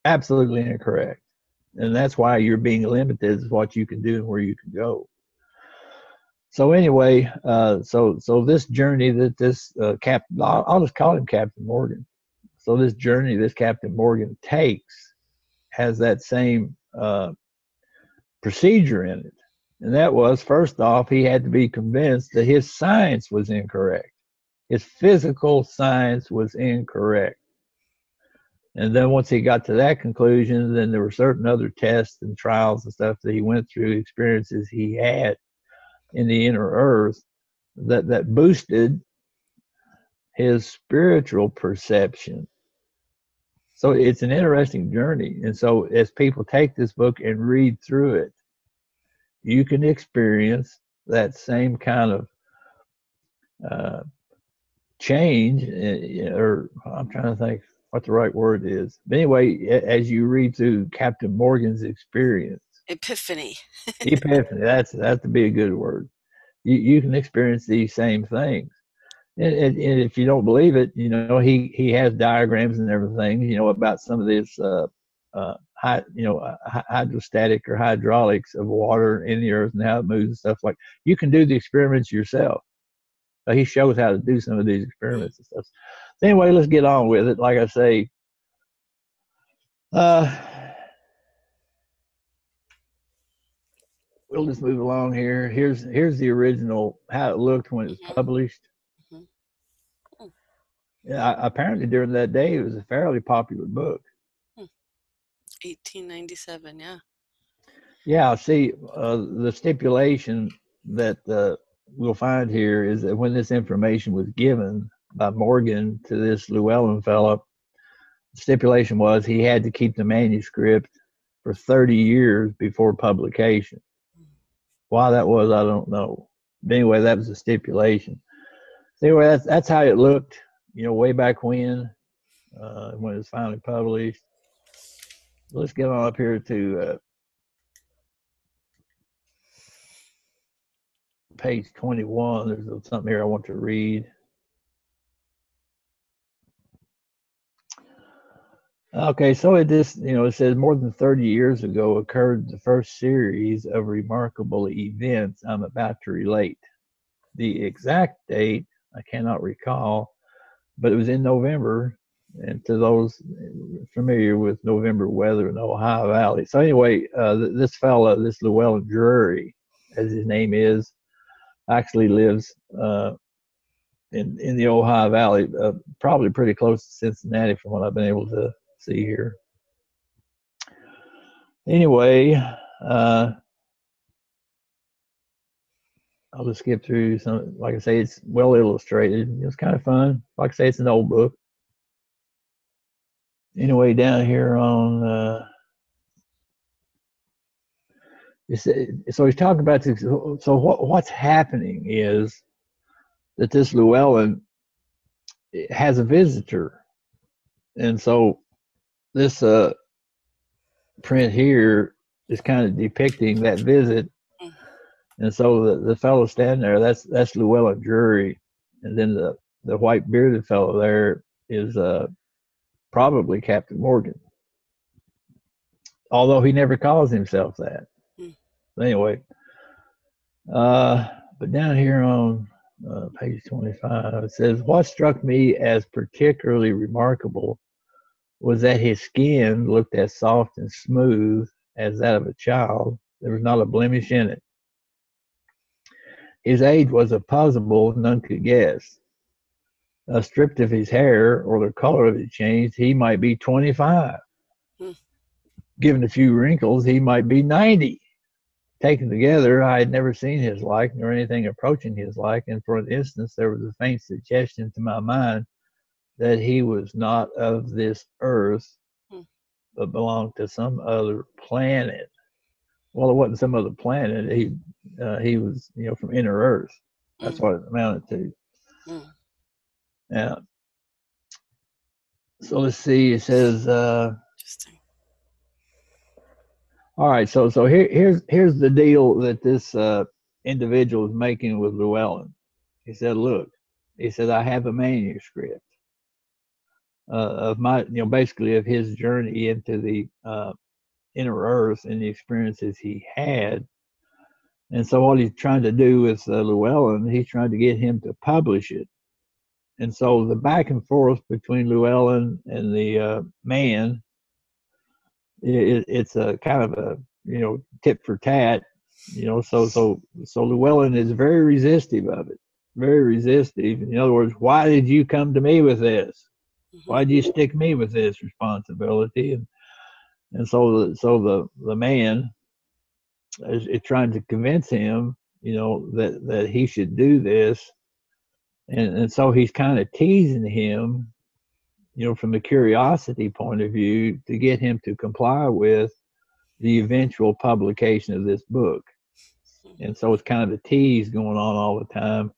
Absolutely incorrect. And that's why you're being limited is what you can do and where you can go. So anyway, so this journey that this Captain, I'll just call him Captain Morgan. So this journey this Captain Morgan takes has that same procedure in it. And that was, first off, he had to be convinced that his science was incorrect. His physical science was incorrect. And then once he got to that conclusion, then there were certain other tests and trials and stuff that he went through, experiences he had in the inner earth that boosted his spiritual perception. So it's an interesting journey. And so as people take this book and read through it, you can experience that same kind of change, or I'm trying to think what the right word is. But anyway, as you read through Captain Morgan's experience, Epiphany. epiphany, that's to be a good word. You can experience these same things. And if you don't believe it, he has diagrams and everything, about some of this hydrostatic or hydraulics of water in the earth and how it moves and stuff. Like, you can do the experiments yourself. So he shows how to do some of these experiments and stuff. So anyway, let's get on with it. Like I say, we'll just move along here. Here's the original, how it looked when it was published. Mm-hmm. Yeah, apparently during that day, it was a fairly popular book. 1897, yeah. Yeah, see, the stipulation that we'll find here is that when this information was given by Morgan to this Llewellyn fellow, the stipulation was he had to keep the manuscript for 30 years before publication. Why that was, I don't know. But anyway, that was the stipulation. So anyway, that's how it looked, way back when it was finally published. Let's get on up here to page 21. There's something here I want to read. Okay, so it just, it says more than 30 years ago occurred the first series of remarkable events I'm about to relate. The exact date I cannot recall, but it was in November. And to those familiar with November weather in the Ohio Valley. So anyway, this fellow, this Llewellyn Drury, as his name is, actually lives in the Ohio Valley, probably pretty close to Cincinnati from what I've been able to see here. Anyway, I'll just skip through some. Like I say, it's well illustrated. It's kind of fun. Like I say, it's an old book. Anyway, down here on so he's talking about this. So what's happening is that this Llewellyn has a visitor, and so this print here is kind of depicting that visit. And so the fellow standing there, that's Llewellyn Drury, and then the white bearded fellow there is probably Captain Morgan, although he never calls himself that. Anyway, but down here on page 25, it says, what struck me as particularly remarkable was that his skin looked as soft and smooth as that of a child. There was not a blemish in it. His age was a puzzle none could guess. Stripped of his hair or the color of it changed, he might be 25. Given a few wrinkles, he might be 90. Taken together, I had never seen his like, nor anything approaching his like, and for an instant there was a faint suggestion to my mind that he was not of this earth, Hmm. but belonged to some other planet. Well, it wasn't some other planet. He was, from inner Earth. That's Hmm. what it amounted to. Hmm. Yeah. So let's see. It says, Interesting. all right. So here's the deal that this individual is making with Llewellyn. He said, look, he said, I have a manuscript of my, basically of his journey into the inner Earth and the experiences he had. And so what he's trying to do with Llewellyn, he's trying to get him to publish it. And so the back and forth between Llewellyn and the man, it's a kind of a tit for tat. So Llewellyn is very resistive of it, very resistive. In other words, why did you come to me with this? Hmm. Why did you stick me with this responsibility? And so the man is trying to convince him, that he should do this, and so he's kind of teasing him, from the curiosity point of view, to get him to comply with the eventual publication of this book. And so it's kind of a tease going on all the time.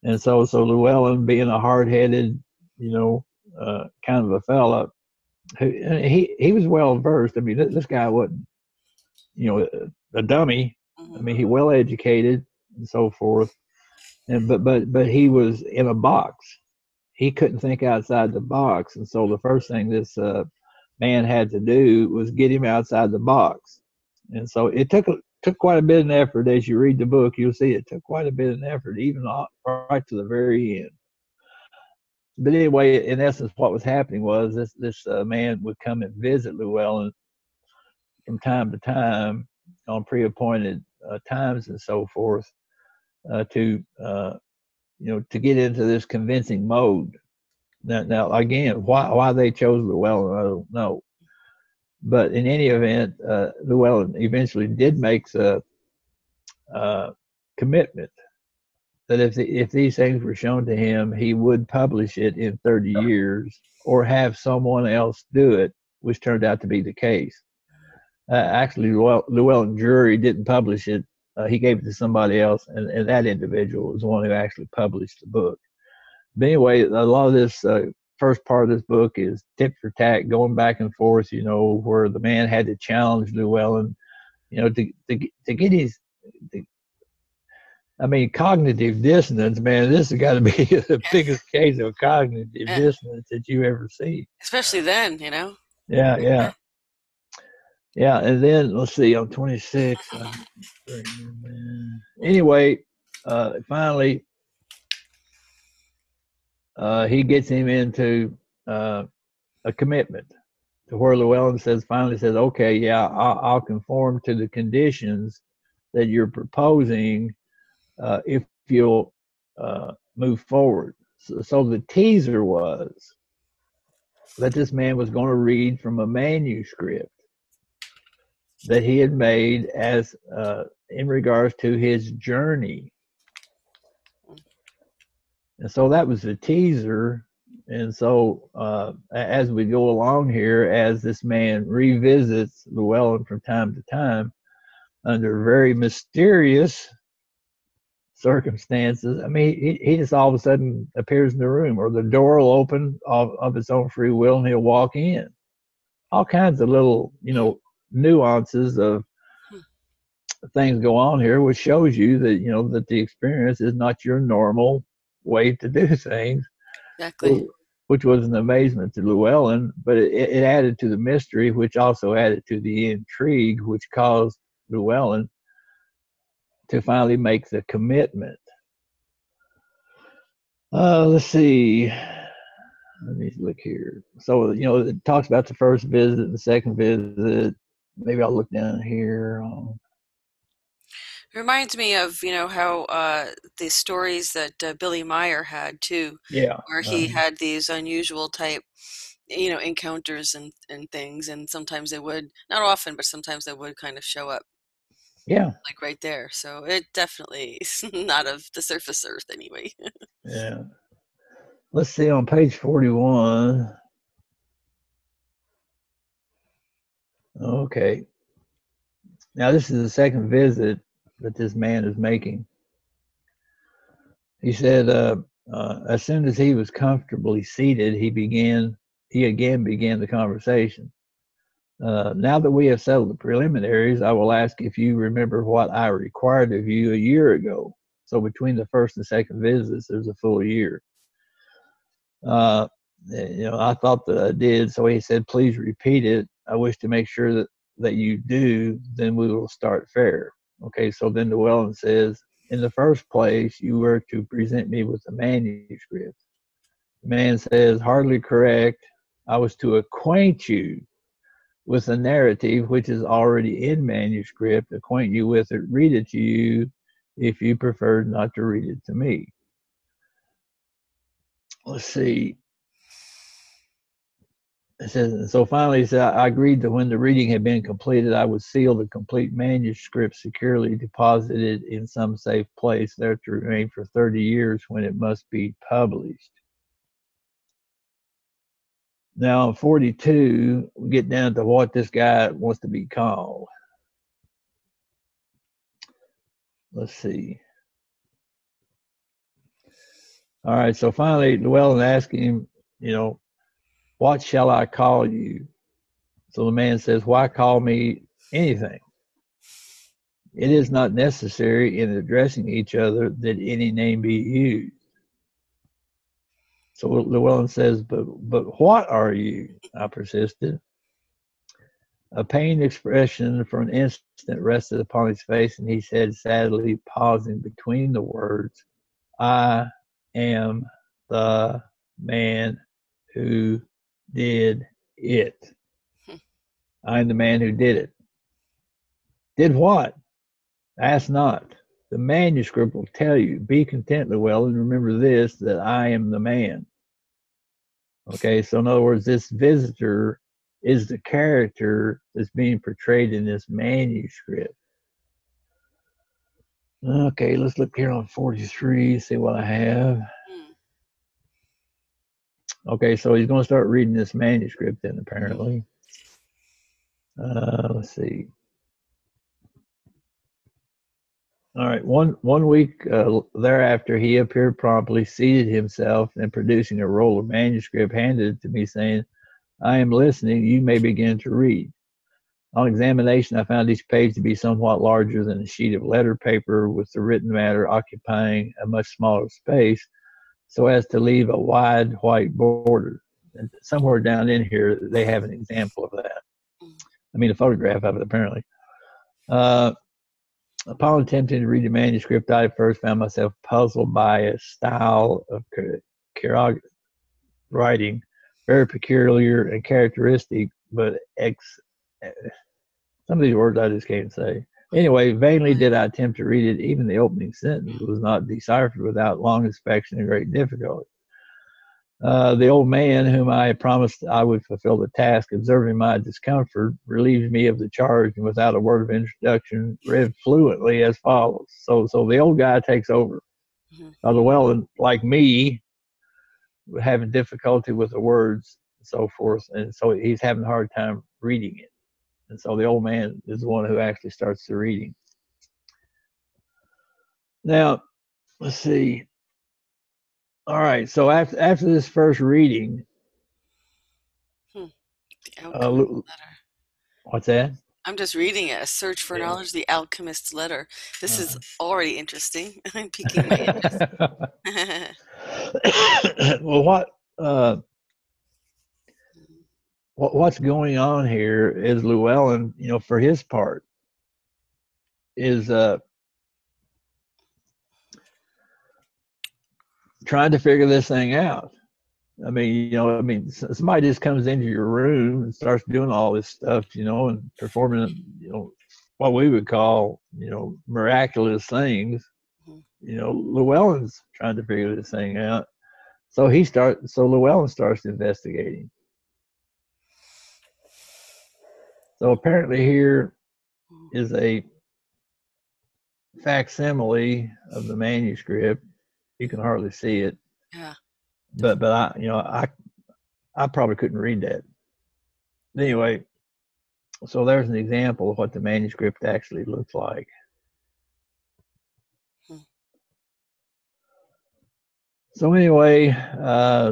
And so Llewellyn, being a hard-headed, kind of a fella, he was well versed. I mean, this guy wasn't, a dummy. I Hmm. mean, he well educated and so forth. And but he was in a box. He couldn't think outside the box, and so the first thing this man had to do was get him outside the box. And so it took quite a bit of effort. As you read the book, you'll see it took quite a bit of effort, even right to the very end. But anyway, in essence, what was happening was this man would come and visit Llewellyn from time to time on pre-appointed times and so forth, to to get into this convincing mode. Now again, why they chose Llewellyn, I don't know. But in any event, Llewellyn eventually did make the uh, commitment that if these things were shown to him, he would publish it in 30 years or have someone else do it, which turned out to be the case. Actually, Llewellyn Drury didn't publish it. He gave it to somebody else, and that individual was the one who actually published the book. But anyway, a lot of this first part of this book is tit for tat, going back and forth, where the man had to challenge Llewellyn, to get his, to, I mean, cognitive dissonance, man, this has got to be the Yeah. biggest case of cognitive Yeah. dissonance that you ever see. Especially then. Yeah, yeah, yeah. And then let's see, I'm 26. Anyway, finally, he gets him into a commitment to where Llewellyn finally says, okay, yeah, I'll conform to the conditions that you're proposing, if you'll move forward. So the teaser was that this man was going to read from a manuscript that he had made as in regards to his journey. And so that was the teaser. And so as we go along here, as this man revisits Llewellyn from time to time under very mysterious circumstances, I mean, he just all of a sudden appears in the room, or the door will open of its own free will and he'll walk in. All kinds of little, nuances of things go on here, which shows you that, that the experience is not your normal way to do things, Exactly. which was an amazement to Llewellyn, but it added to the mystery, which also added to the intrigue, which caused Llewellyn to finally make the commitment. Let's see. Let me look here. So, it talks about the first visit and the second visit. Maybe I'll look down here. It reminds me of, how the stories that Billy Meyer had too, Yeah. where he had these unusual type, encounters and things, and sometimes they would, not often, but sometimes they would kind of show up Yeah. like right there. So it definitely is not of the surface earth anyway. Yeah. let's see, on page 41. Okay. Now, this is the second visit that this man is making. He said, as soon as he was comfortably seated, he again began the conversation. Now that we have settled the preliminaries, I will ask if you remember what I required of you a year ago. So between the first and second visits, there's a full year. I thought that I did. So he said, please repeat it. I wish to make sure that you do, then we will start fair. Okay, so then Llewellyn says, in the first place, you were to present me with a manuscript. The man says, hardly correct. I was to acquaint you with a narrative which is already in manuscript, acquaint you with it, read it to you if you preferred not to read it to me. Let's see. It says, so finally, he said, I agreed that when the reading had been completed, I would seal the complete manuscript securely deposited in some safe place, there to remain for 30 years when it must be published. Now, 42, we get down to what this guy wants to be called. Let's see. All right, so finally, Llewellyn asked him, what shall I call you? So the man says, why call me anything? It is not necessary in addressing each other that any name be used. So Llewellyn says, but what are you? I persisted. A pained expression for an instant rested upon his face, and he said sadly, pausing between the words, I am the man who did it. I'm the man who did it. Did what? Ask not. The manuscript will tell you. Be content, Llewellyn. Remember this, that I am the man. Okay, so in other words, this visitor is the character that's being portrayed in this manuscript. Okay, let's look here on 43, see what I have. Okay, so he's going to start reading this manuscript then, apparently. Let's see. All right, one week thereafter, he appeared promptly, seated himself, and producing a roll of manuscript, handed it to me, saying, I am listening. You may begin to read. On examination, I found each page to be somewhat larger than a sheet of letter paper, with the written matter occupying a much smaller space, so as to leave a wide white border. And somewhere down in here, they have an example of that. I mean, a photograph of it, apparently. Upon attempting to read the manuscript, I first found myself puzzled by a style of writing, very peculiar and characteristic, but some of these words I just can't say. Anyway, vainly did I attempt to read it. Even the opening sentence was not deciphered without long inspection and great difficulty. The old man, whom I had promised I would fulfill the task, observing my discomfort, relieved me of the charge, and without a word of introduction, read fluently as follows. So the old guy takes over. Llewellyn, like me, having difficulty with the words and so forth, and so he's having a hard time reading it. And so the old man is the one who actually starts the reading. Now, let's see. All right, so after this first reading, what's that? I'm just reading it. A Search for Knowledge, The Alchemist's Letter. This is already interesting. I'm piquing my interest. Well, what's going on here is Llewellyn, for his part, is trying to figure this thing out. I mean, somebody just comes into your room and starts doing all this stuff, and performing, what we would call, miraculous things. Llewellyn's trying to figure this thing out. So Llewellyn starts investigating. So apparently here is a facsimile of the manuscript. You can hardly see it. Yeah. but I probably couldn't read that. Anyway, so there's an example of what the manuscript actually looks like. Hmm. So anyway,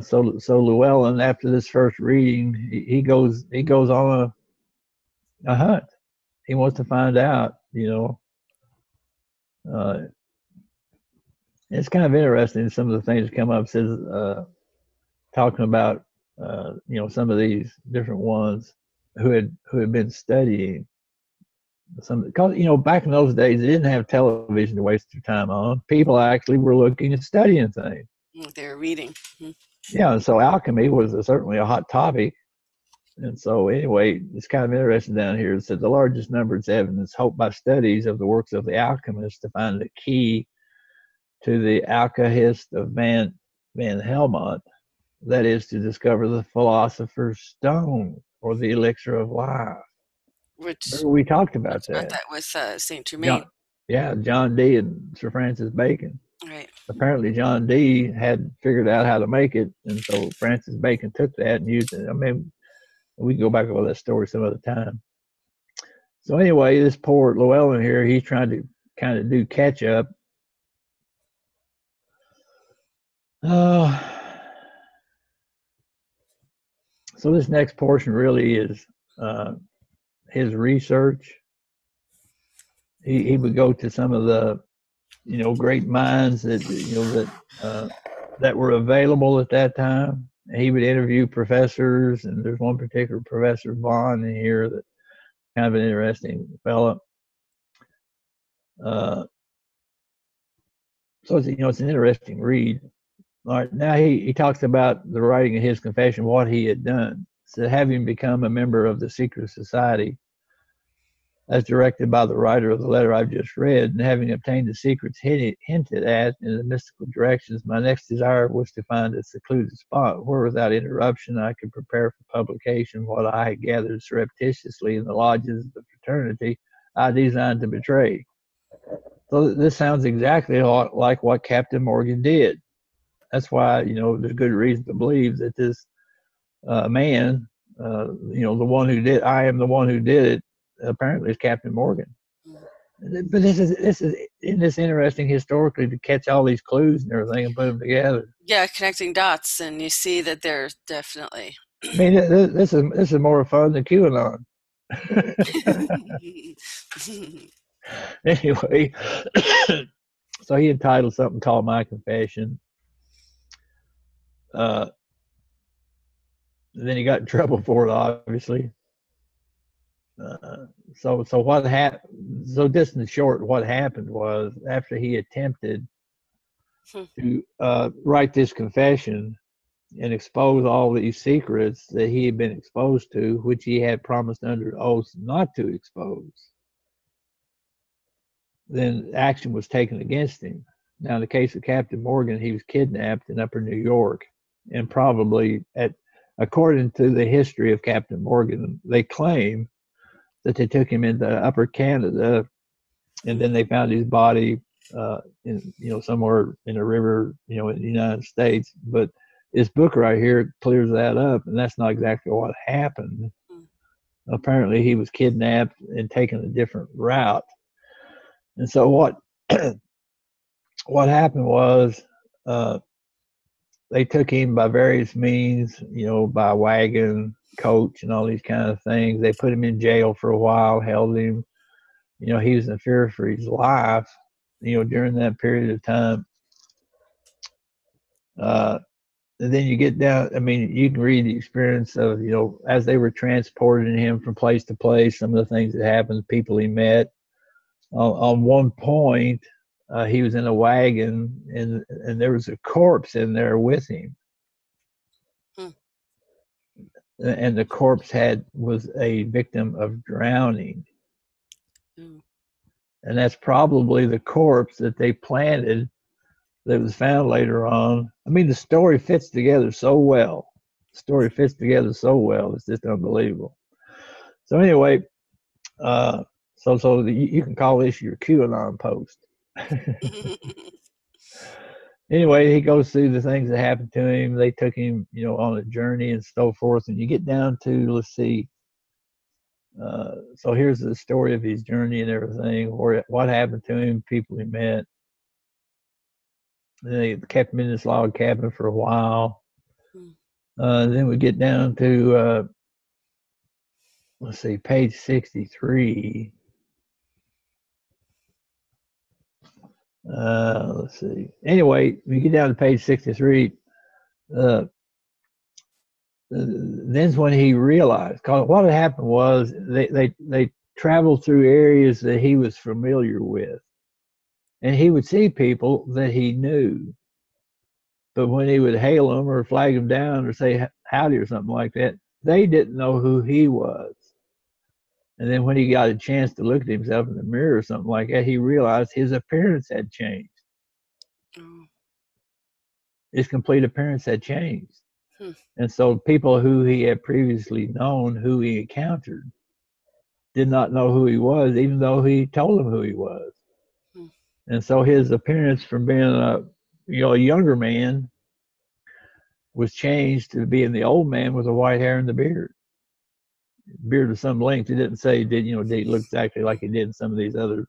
so Llewellyn, after this first reading, he goes on a hunt. He wants to find out, Uh, it's kind of interesting. Some of the things that come up says talking about some of these different ones who had been studying some, because back in those days they didn't have television to waste their time on. People actually were looking and studying things. They're reading. Hmm. Yeah, and so alchemy was certainly a hot topic. And so anyway, it's kind of interesting down here. It said the largest number of evidence hoped by studies of the works of the alchemists to find the key to the alkahest of Van Helmont, that is to discover the philosopher's stone or the elixir of life. Which Remember we talked we about talked about that. that with Saint Germain. John, yeah, John Dee and Sir Francis Bacon. Right. Apparently, John Dee had figured out how to make it, and so Francis Bacon took that and used it. I mean, we can go back over that story some other time. So anyway, this poor Llewellyn here, he's trying to kind of do catch up. So this next portion really is his research. He would go to some of the great minds that were available at that time. He would interview professors, and there's one particular professor Vaughn in here that kind of an interesting fellow. So it's an interesting read. All right, now he talks about the writing of his confession, what he had done. So having become a member of the secret society, as directed by the writer of the letter I've just read, and having obtained the secrets hinted at in the mystical directions, my next desire was to find a secluded spot where, without interruption, I could prepare for publication what I had gathered surreptitiously in the lodges of the fraternity I designed to betray. So this sounds exactly like what Captain Morgan did. That's why, there's good reason to believe that this man, the one who did, I am the one who did it, apparently is Captain Morgan. But this is interesting historically to catch all these clues and everything and put them together. Yeah, connecting dots, and you see that they're definitely. I mean, this is more fun than QAnon. Anyway, so he entitled something called My Confession. Then he got in trouble for it, obviously. So what happened? So just in short, what happened was after he attempted to write this confession and expose all these secrets that he had been exposed to, which he had promised under oath not to expose, then action was taken against him. Now, in the case of Captain Morgan, he was kidnapped in Upper New York, and probably according to the history of Captain Morgan, they claim that they took him into Upper Canada, and then they found his body somewhere in a river, in the United States. But this book right here clears that up, and that's not exactly what happened. Apparently, he was kidnapped and taken a different route. And so what happened was they took him by various means, by wagon, coach, and all these kind of things. They put him in jail for a while, held him. He was in fear for his life, during that period of time. And then you get down, I mean, you can read the experience of, as they were transporting him from place to place, some of the things that happened, people he met. On one point, he was in a wagon, and there was a corpse in there with him. And the corpse was a victim of drowning. And that's probably the corpse that they planted that was found later on. I mean, the story fits together so well. It's just unbelievable. So anyway, so you can call this your QAnon post. Anyway, he goes through the things that happened to him. They took him, on a journey and so forth. And you get down to, let's see. So here's the story of his journey and everything, or what happened to him, people he met. And they kept him in this log cabin for a while. Hmm. Then we get down to, let's see, page 63. Let's see. Anyway, we get down to page 63. Then's when he realized, because what had happened was they traveled through areas that he was familiar with, and he would see people that he knew, but when he would hail them or flag them down or say howdy or something like that, they didn't know who he was. And then when he got a chance to look at himself in the mirror or something like that, he realized his appearance had changed. Oh. His complete appearance had changed. Hmm. And so people who he had previously known, who he encountered, did not know who he was, even though he told them who he was. Hmm. And so his appearance from being a younger man was changed to being the old man with the white hair and the beard of some length. It didn't say did he look exactly like he did in some of these other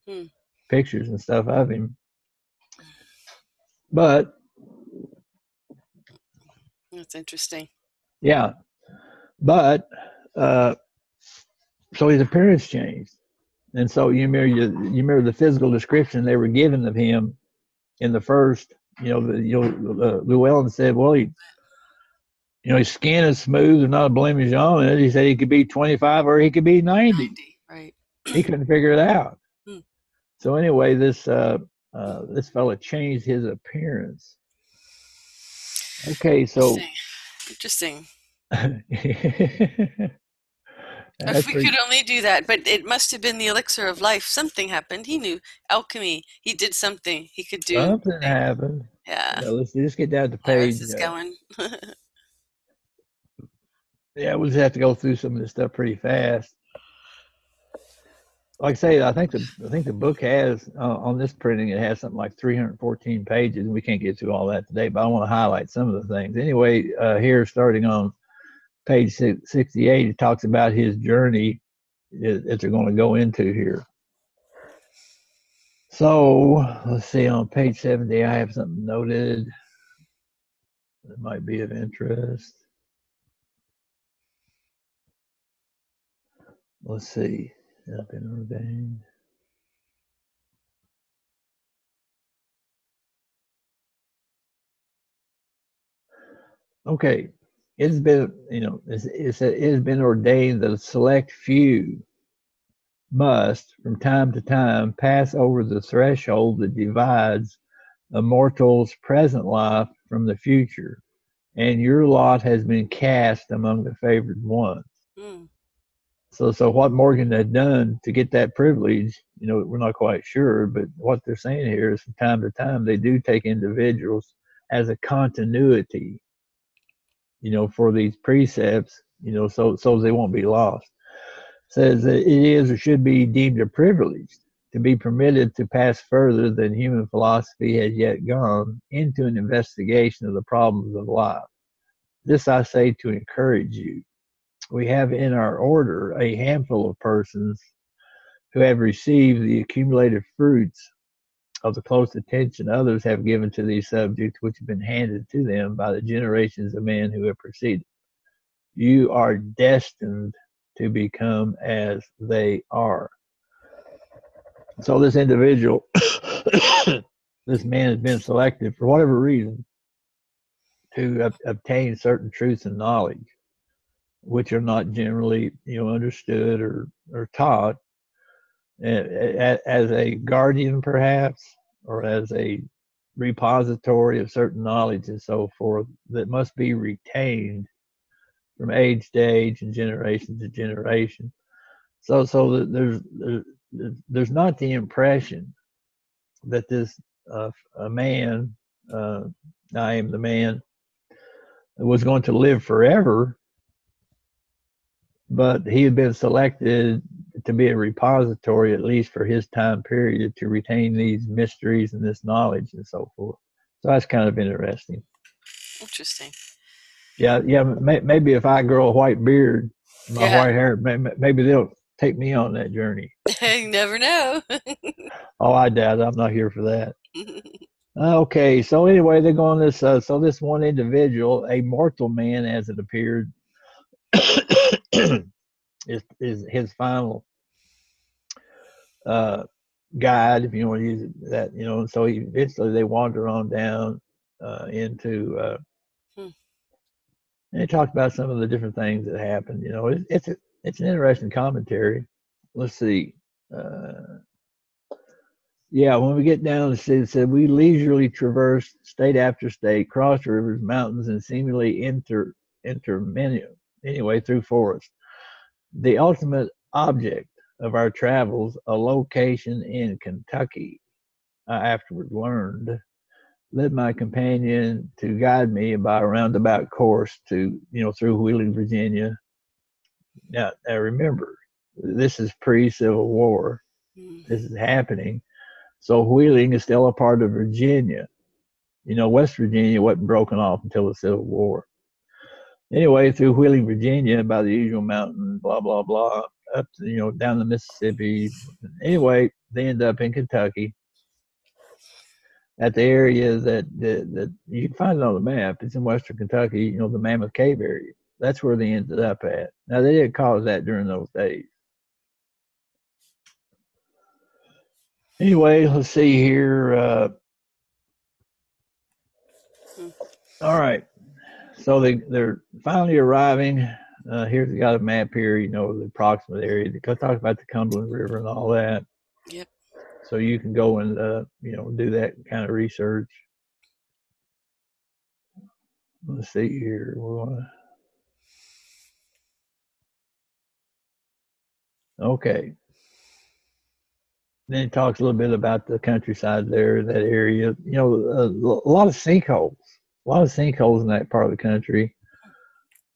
Hmm. pictures and stuff of him. But That's interesting. yeah, but so his appearance changed. And so you remember the physical description they were given of him in the first, Llewellyn said, well, his skin is smooth and not a blemish on it. He said he could be 25 or he could be 90. 90, right. He couldn't figure it out. Hmm. So anyway, this fella changed his appearance. Okay, so Interesting. If that's we pretty, could only do that, but it must have been the elixir of life. Something happened. He knew alchemy. He did something. He could do something something. happened. Yeah. Yeah, let's just get down to Where page. is this going? Yeah, we'll just have to go through some of this stuff pretty fast. Like I say, I think the book has on this printing, it has something like 314 pages, and we can't get through all that today. But I want to highlight some of the things. Anyway, here starting on page 68, it talks about his journey that they're going to go into here. So let's see, on page 70, I have something noted that might be of interest. Let's see. I've been ordained. Okay. It's been, it has been ordained that a select few must, from time to time, pass over the threshold that divides a mortal's present life from the future, and your lot has been cast among the favored ones. Hmm. So what Morgan had done to get that privilege, we're not quite sure, but what they're saying here is from time to time they do take individuals as a continuity, for these precepts, so they won't be lost. Says that it is or should be deemed a privilege to be permitted to pass further than human philosophy has yet gone into an investigation of the problems of life. This I say to encourage you. We have in our order a handful of persons who have received the accumulated fruits of the close attention others have given to these subjects, which have been handed to them by the generations of men who have preceded. You are destined to become as they are. So this individual, this man has been selected for whatever reason to obtain certain truths and knowledge, which are not generally, understood or taught as a guardian, perhaps, or as a repository of certain knowledge and so forth that must be retained from age to age and generation to generation. So there's not the impression that this a man, I am the man, was going to live forever, but he had been selected to be a repository, at least for his time period, to retain these mysteries and this knowledge and so forth. So that's kind of interesting. Interesting. Yeah, yeah. Maybe if I grow a white beard, my Yeah. white hair, maybe they'll take me on that journey. You never know. Oh, I doubt it. I'm not here for that. Okay, so anyway, they're going this. So this one individual, a mortal man, as it appeared, is his final uh, guide, if you want to use that. So eventually they wander on down into. Hmm. And it talks about some of the different things that happened. It's an interesting commentary. Let's see. Uh, Yeah, when we get down, it said we leisurely traversed state after state, crossed rivers, mountains, and seemingly anyway through forests. The ultimate object of our travels, a location in Kentucky, I afterward learned, led my companion to guide me by a roundabout course to, through Wheeling, Virginia. Now remember, this is pre-Civil War. This is happening. So Wheeling is still a part of Virginia. West Virginia wasn't broken off until the Civil War. Anyway, through Wheeling, Virginia, by the usual mountain, blah, blah, blah, up to, down the Mississippi. Anyway, they end up in Kentucky at the area that you can find it on the map. It's in Western Kentucky, the Mammoth Cave area. That's where they ended up at. Now, they didn't call it that during those days. Anyway, let's see here. All right. So they're finally arriving. Here's got a map here, the approximate area. They talk about the Cumberland River and all that. Yep. So you can go and do that kind of research. Let's see here. Okay. Then it talks a little bit about the countryside there, that area. A lot of sinkholes. A lot of sinkholes in that part of the country.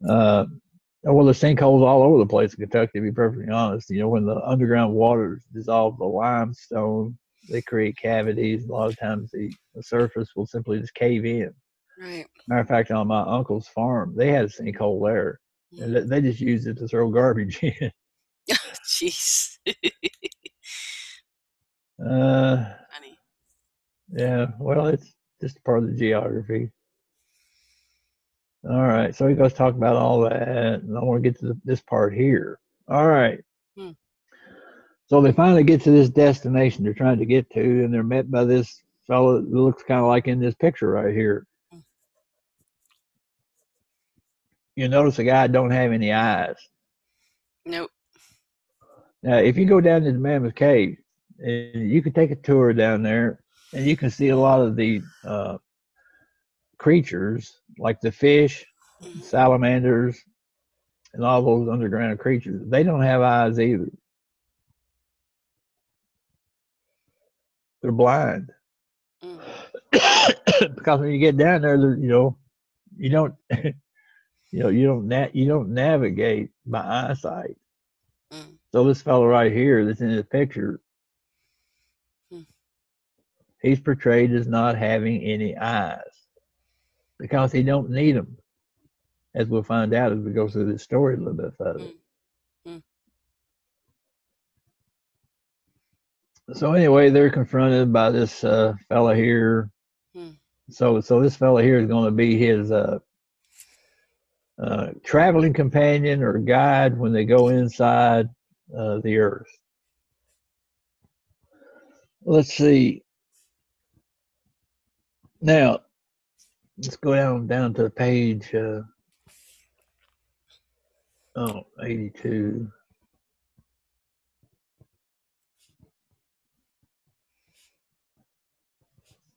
Well, there's sinkholes all over the place in Kentucky, to be perfectly honest. When the underground waters dissolve the limestone, they create cavities. A lot of times the surface will simply just cave in. Right. Matter of fact, on my uncle's farm, they had a sinkhole there, and they just used it to throw garbage in. Jeez. Funny. Yeah, well, it's just part of the geography. All right, so he goes talk about all that, and I want to get to this part here. All right. So they finally get to this destination they're trying to get to, and they're met by this fellow that looks kind of like in this picture right here. You notice the guy don't have any eyes. Nope. Now, if you go down to the Mammoth Cave, you can take a tour down there, and you can see a lot of the creatures, like the fish, salamanders, and all those underground creatures. They don't have eyes either. They're blind. Because when you get down there, you don't you don't navigate by eyesight. So this fellow right here that's in this picture, he's portrayed as not having any eyes because he don't need them, as we'll find out as we go through this story a little bit further. So anyway, they're confronted by this fella here. So this fella here is going to be his traveling companion or guide when they go inside the earth. Let's see. Now, let's go down to page 82.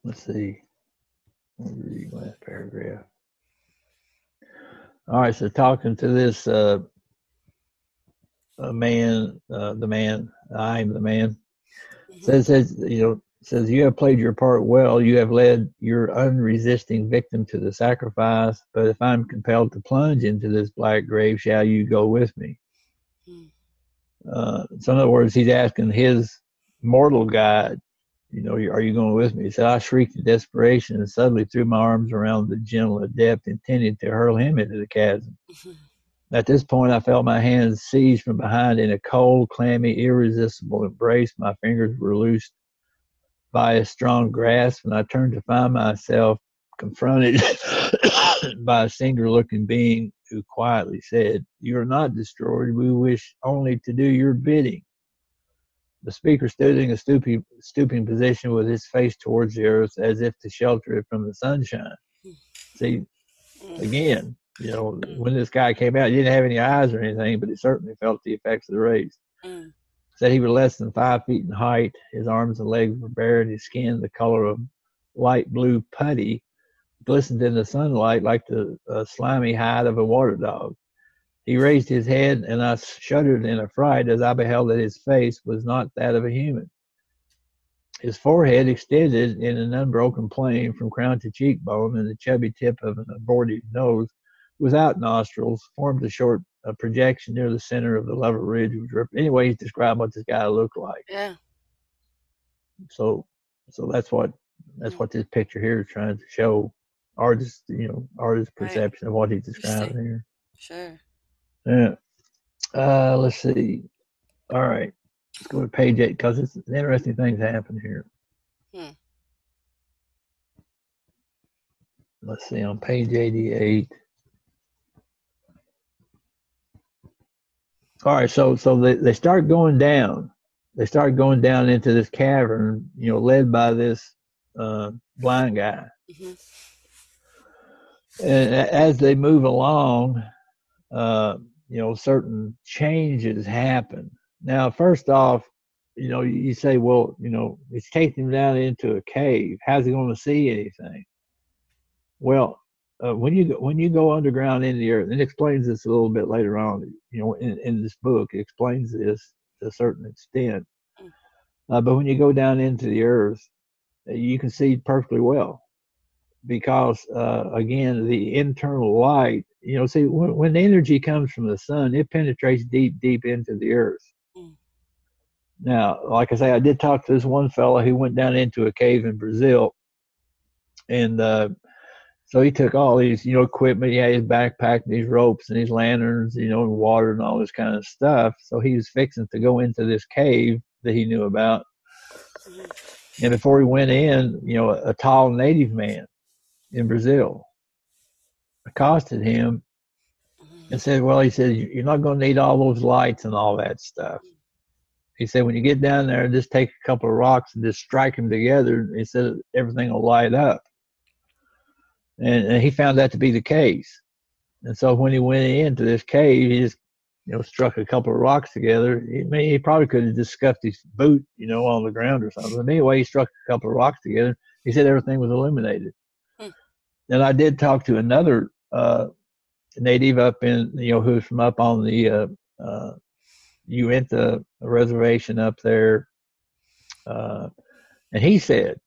Let's see. Let me read last paragraph. All right, so talking to this man, the man, I am the man, says you have played your part well. You have led your unresisting victim to the sacrifice. But if I'm compelled to plunge into this black grave, shall you go with me? So in other words, he's asking his mortal guide, are you going with me? He said, I shrieked in desperation and suddenly threw my arms around the gentle adept, intending to hurl him into the chasm. At this point, I felt my hands seized from behind in a cold, clammy, irresistible embrace. My fingers were loosed by a strong grasp, and I turned to find myself confronted by a singular-looking being who quietly said, "You are not destroyed. We wish only to do your bidding." The speaker stood in a stooping position with his face towards the earth as if to shelter it from the sunshine. See, again, when this guy came out, he didn't have any eyes or anything, but he certainly felt the effects of the rays. Said he was less than 5 feet in height. His arms and legs were bare, and his skin, the color of light blue putty, glistened in the sunlight like the slimy hide of a water dog. He raised his head, and I shuddered in affright as I beheld that his face was not that of a human. His forehead extended in an unbroken plane from crown to cheekbone, and the chubby tip of an abortive nose, without nostrils, formed a short projection near the center of the lower ridge. Anyway, he's describing what this guy looked like. Yeah. So that's what this picture here is trying to show. Artist perception of what he's describing here. Sure. Yeah. Let's see. All right. Let's go to page 8 because it's interesting things happen here. Let's see, on page 88. All right, so they start going down. They start going down into this cavern, led by this blind guy. And as they move along, certain changes happen. Now, first off, you say, well, it's taking him down into a cave. How's he going to see anything? Well, when you go underground in the earth, and it explains this a little bit later on, in this book, it explains this to a certain extent. But when you go down into the earth, you can see perfectly well because, again, the internal light, see, when the energy comes from the sun, it penetrates deep, deep into the earth. Now, like I say, I did talk to this one fellow who went down into a cave in Brazil, and so he took all these, equipment. He had his backpack, and these ropes, and these lanterns, and water and all this kind of stuff. So he was fixing to go into this cave that he knew about. And before he went in, a tall native man in Brazil accosted him and said, well, he said, you're not going to need all those lights and all that stuff. He said, when you get down there, just take a couple of rocks and just strike them together. He said, everything will light up. And he found that to be the case. And so when he went into this cave, he just, struck a couple of rocks together. He probably could have just scuffed his boot, on the ground or something. But anyway, he struck a couple of rocks together. He said everything was illuminated. And I did talk to another native up in, who's from up on the Uinta reservation up there. And he said,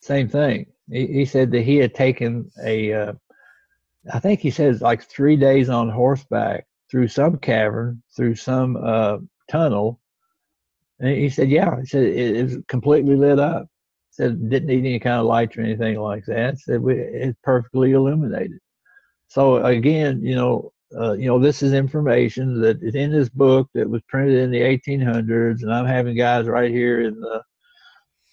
same thing. He said that he had taken I think he says like 3 days on horseback through some cavern, through some tunnel. And he said, yeah, he said it was completely lit up. He said didn't need any kind of lights or anything like that. He said it's perfectly illuminated. So again, this is information that is in this book that was printed in the 1800s, and I'm having guys right here in the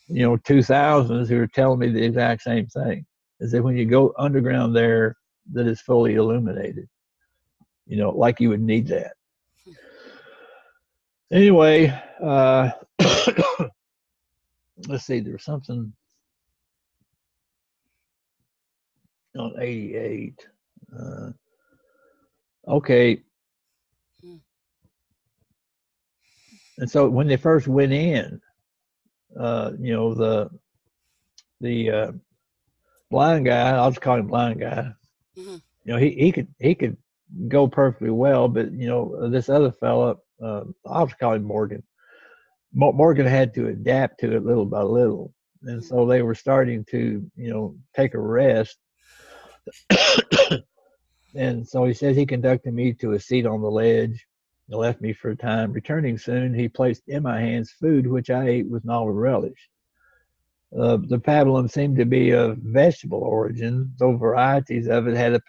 2000s who are telling me the exact same thing. Is that when you go underground there, that is fully illuminated, like you would need that. Anyway, let's see, there's something on 88. Okay. And so when they first went in, the blind guy, I'll just call him blind guy. He could go perfectly well, but this other fella, I'll just call him Morgan. Morgan had to adapt to it little by little, and so they were starting to take a rest. And so he says he conducted me to a seat on the ledge. He left me for a time. Returning soon, he placed in my hands food which I ate with novel relish. The pablum seemed to be of vegetable origin, though varieties of it had a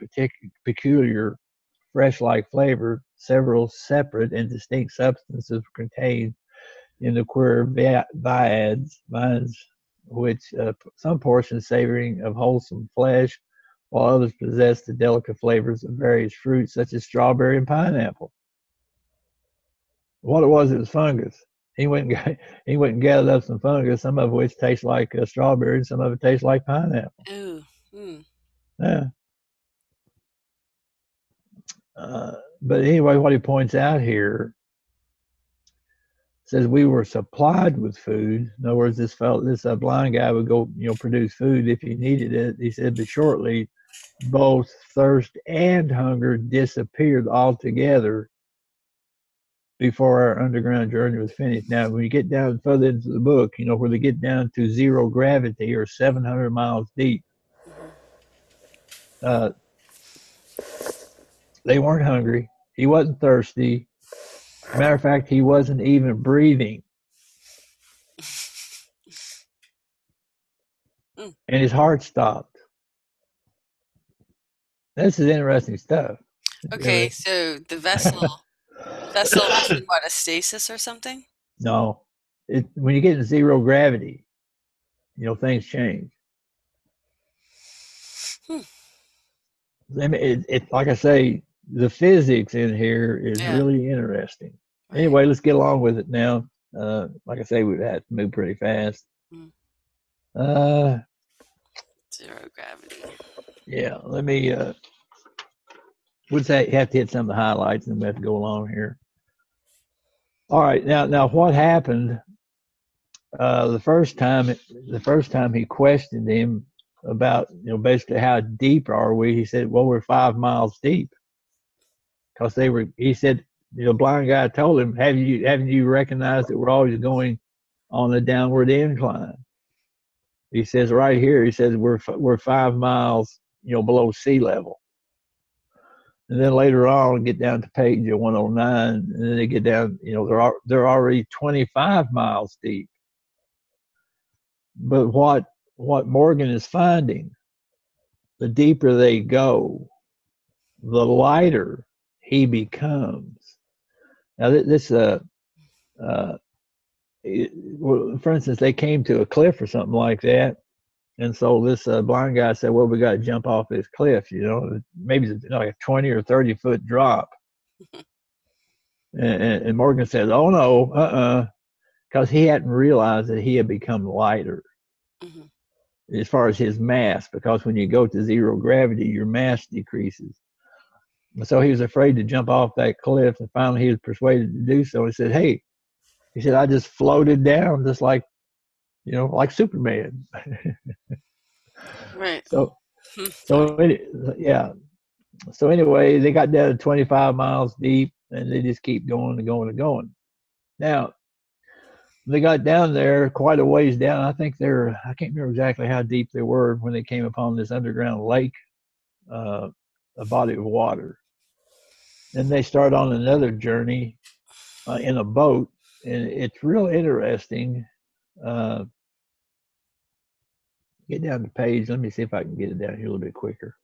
peculiar fresh-like flavor. Several separate and distinct substances were contained in the queer vines, which some portions savoring of wholesome flesh, while others possessed the delicate flavors of various fruits, such as strawberry and pineapple. What it was fungus. He went and gathered up some fungus, some of which tastes like strawberry, some of it tastes like pineapple. Ooh. Hmm. Yeah. But anyway, what he points out here says we were supplied with food. In other words, this blind guy would go, produce food if he needed it. He said, but shortly, both thirst and hunger disappeared altogether before our underground journey was finished. Now, when you get down further into the book, where they get down to zero gravity or 700 miles deep, they weren't hungry. He wasn't thirsty. Matter of fact, he wasn't even breathing. And his heart stopped. This is interesting stuff. Okay, so the vessel was in what, a stasis or something? No. When you get in zero gravity, things change. I mean, like I say, the physics in here is really interesting. Right. Anyway, let's get along with it now. Like I say, we've had to move pretty fast. Zero gravity. Yeah, let me. Would say you have to hit some of the highlights, and we have to go along here. All right, now what happened? The first time he questioned him about, basically how deep are we? He said, well, we're 5 miles deep. Because he said, the blind guy told him, haven't you recognized that we're always going on a downward incline? He says right here, he says we're 5 miles, below sea level. And then later on, get down to page 109, and then they get down, they're already 25 miles deep. But what Morgan is finding, the deeper they go, the lighter he becomes. Now, for instance, they came to a cliff or something like that, and so this blind guy said, well, we got to jump off this cliff, maybe like a 20 or 30-foot drop. And Morgan says, oh, no, because he hadn't realized that he had become lighter as far as his mass, because when you go to zero gravity, your mass decreases. So he was afraid to jump off that cliff, and finally he was persuaded to do so. He said, hey, I just floated down just like, like Superman. Right. So yeah. So anyway, they got down to 25 miles deep, and they just keep going and going and going. Now, they got down there quite a ways down. I can't remember exactly how deep they were when they came upon this underground lake, a body of water. Then they start on another journey in a boat, and it's real interesting. Get down the page. Let me see if I can get it down here a little bit quicker.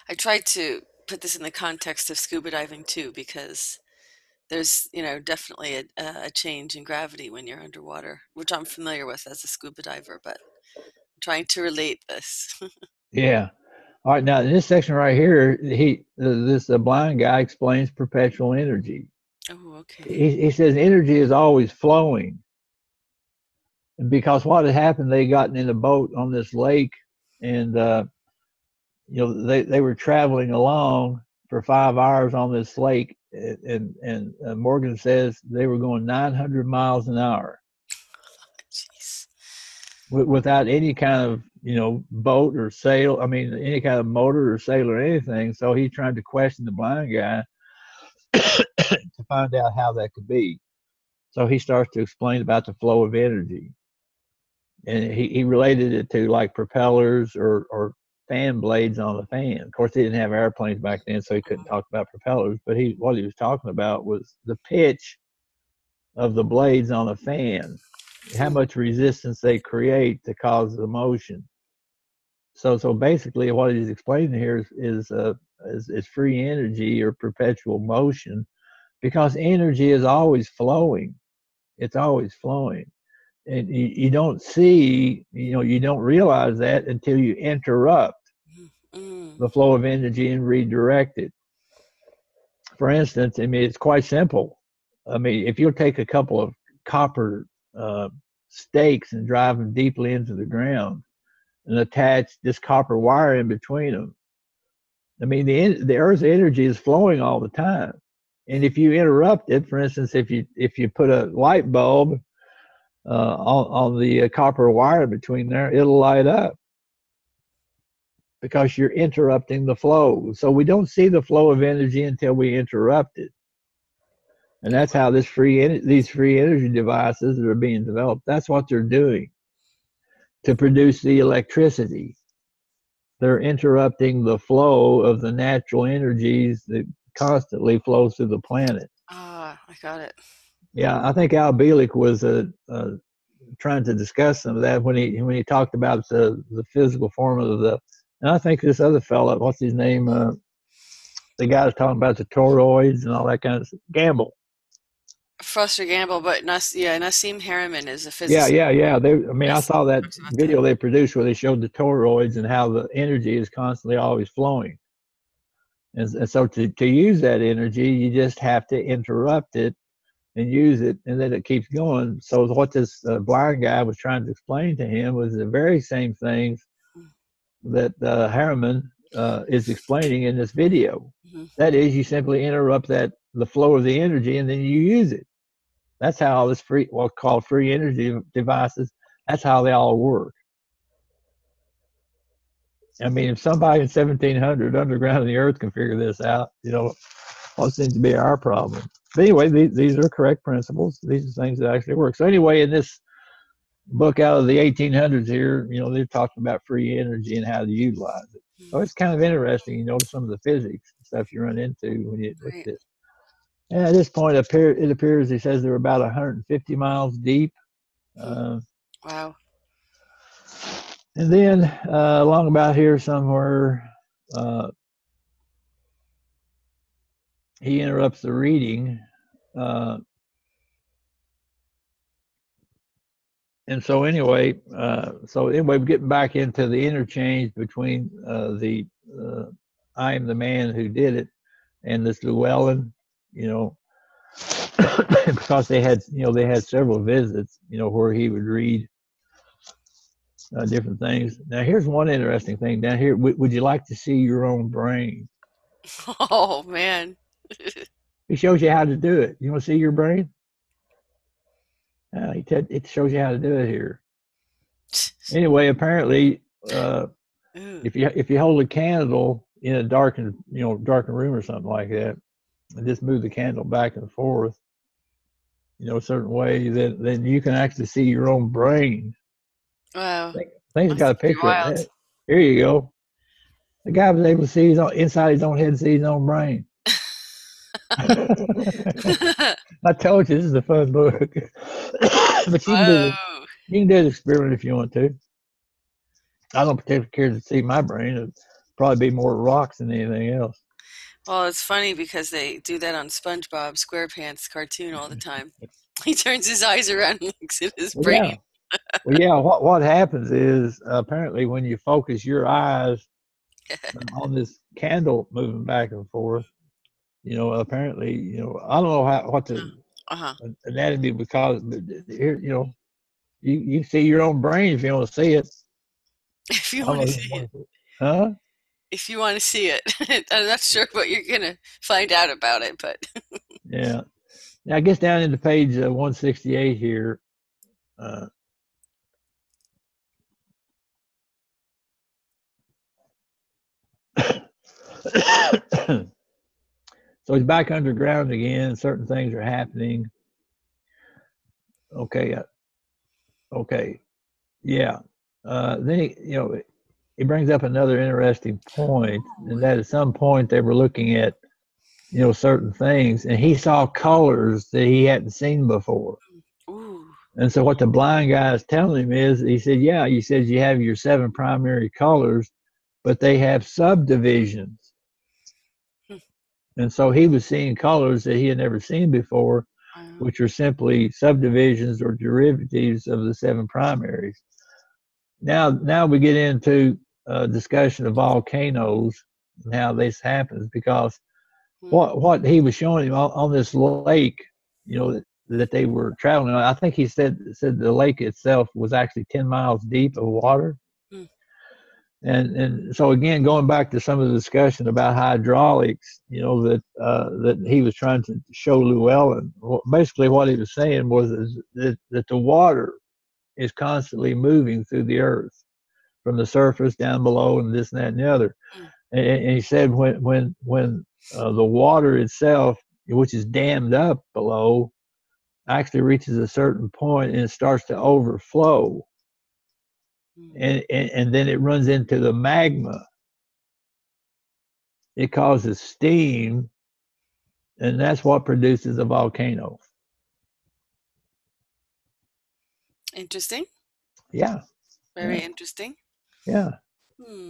I tried to put this in the context of scuba diving too, because there's, definitely a change in gravity when you're underwater, which I'm familiar with as a scuba diver, but I'm trying to relate this. Yeah. All right. Now, in this section right here, this blind guy explains perpetual energy. Oh, okay. He says energy is always flowing. And because what had happened, they gotten in a boat on this lake, and they were traveling along for 5 hours on this lake, and Morgan says they were going 900 miles an hour. Jeez. Without any kind of boat or sail. I mean, any kind of motor or sail or anything. So he tried to question the blind guy to find out how that could be. So he starts to explain about the flow of energy, and he related it to like propellers or fan blades on the fan. Of course, they didn't have airplanes back then, so he couldn't talk about propellers. But what he was talking about was the pitch of the blades on a fan, how much resistance they create to cause the motion. So basically, what he's explaining here is free energy or perpetual motion, because energy is always flowing. It's always flowing. And you don't see, you don't realize that until you interrupt the flow of energy and redirect it. For instance, I mean, it's quite simple. I mean, if you'll take a couple of copper stakes and drive them deeply into the ground and attach this copper wire in between them, I mean, the Earth's energy is flowing all the time. And if you interrupt it, for instance, if you put a light bulb on the copper wire between there, it'll light up because you're interrupting the flow. So we don't see the flow of energy until we interrupt it. And that's how these free energy devices that are being developed, that's what they're doing to produce the electricity. They're interrupting the flow of the natural energies that constantly flow through the planet. Ah, I got it. Yeah, I think Al Bielek was trying to discuss some of that when he talked about the physical form of the. And I think this other fellow, what's his name? The guy was talking about the toroids and all that kind of stuff. Gamble. Foster Gamble, but Nassim Harriman is a physicist. Yeah. I saw that video they produced where they showed the toroids and how the energy is constantly always flowing. And so to use that energy, you just have to interrupt it and use it, and then it keeps going. So what this blind guy was trying to explain to him was the very same things that Harriman is explaining in this video. Mm-hmm. That is, you simply interrupt the flow of the energy, and then you use it. That's how all this what's called free energy devices, that's how they all work. I mean, if somebody in 1700 underground in the earth can figure this out, what seems to be our problem? But anyway, these are correct principles. These are things that actually work. So anyway, in this book out of the 1800s here, they're talking about free energy and how to utilize it. So it's kind of interesting, some of the physics stuff you run into when you look at this. And at this point, it appears, he says, they're about 150 miles deep. Wow. And then along about here somewhere, he interrupts the reading. And so anyway, we're getting back into the interchange between I am the man who did it and this Llewellyn, because they had several visits, where he would read different things. Now, here's one interesting thing down here. Would you like to see your own brain? Oh, man. He shows you how to do it. You want to see your brain? It shows you how to do it here. Anyway, apparently, if you hold a candle in a darkened room or something like that, and just move the candle back and forth, a certain way, then you can actually see your own brain. Wow. I think it's got a picture of that. Here you go. The guy was able to see inside his own head, see his own brain. I told you this is a fun book. But you can do the experiment if you want to. I don't particularly care to see my brain. It'd probably be more rocks than anything else. Well, it's funny because they do that on SpongeBob SquarePants cartoon all the time. He turns his eyes around and looks at his brain. What happens is apparently when you focus your eyes on this candle moving back and forth, apparently, I don't know what the anatomy because here, you see your own brain if you want to see it. If you want to see it. Huh? If you want to see it. I'm not sure what you're going to find out about it, but. Yeah. Now, I guess down into page 168 here. So he's back underground again. Certain things are happening. Okay. Yeah. Then he brings up another interesting point, and that at some point they were looking at, certain things, and he saw colors that he hadn't seen before. Ooh. And so what the blind guy is telling him is, he said, yeah, he says you have your 7 primary colors, but they have subdivisions. Hmm. And so he was seeing colors that he had never seen before, which are simply subdivisions or derivatives of the 7 primaries. Now we get into a discussion of volcanoes and how this happens, because what he was showing him on this lake, that they were traveling on, I think he said the lake itself was actually 10 miles deep of water. Hmm. And so again, going back to some of the discussion about hydraulics, that he was trying to show Llewellyn, basically what he was saying was that the water is constantly moving through the earth from the surface down below and this and that and the other. And he said when the water itself, which is dammed up below, actually reaches a certain point and it starts to overflow, and then it runs into the magma. It causes steam, and that's what produces a volcano. Interesting. Yeah. Very interesting. Yeah.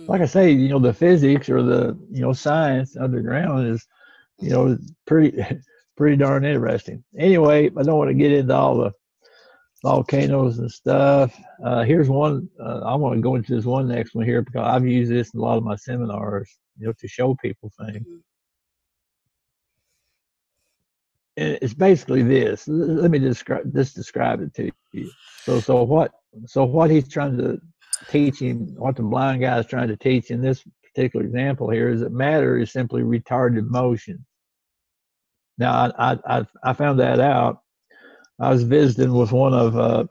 Like I say, the physics or the science underground is pretty darn interesting. Anyway, I don't want to get into all the volcanoes and stuff. Here's one. I want to go into this one next one here, because I've used this in a lot of my seminars, to show people things. And it's basically this. Let me describe it to you. So what he's trying to teach him, what the blind guy is trying to teach in this particular example here, is that matter is simply retarded motion. Now, I found that out. I was visiting with one of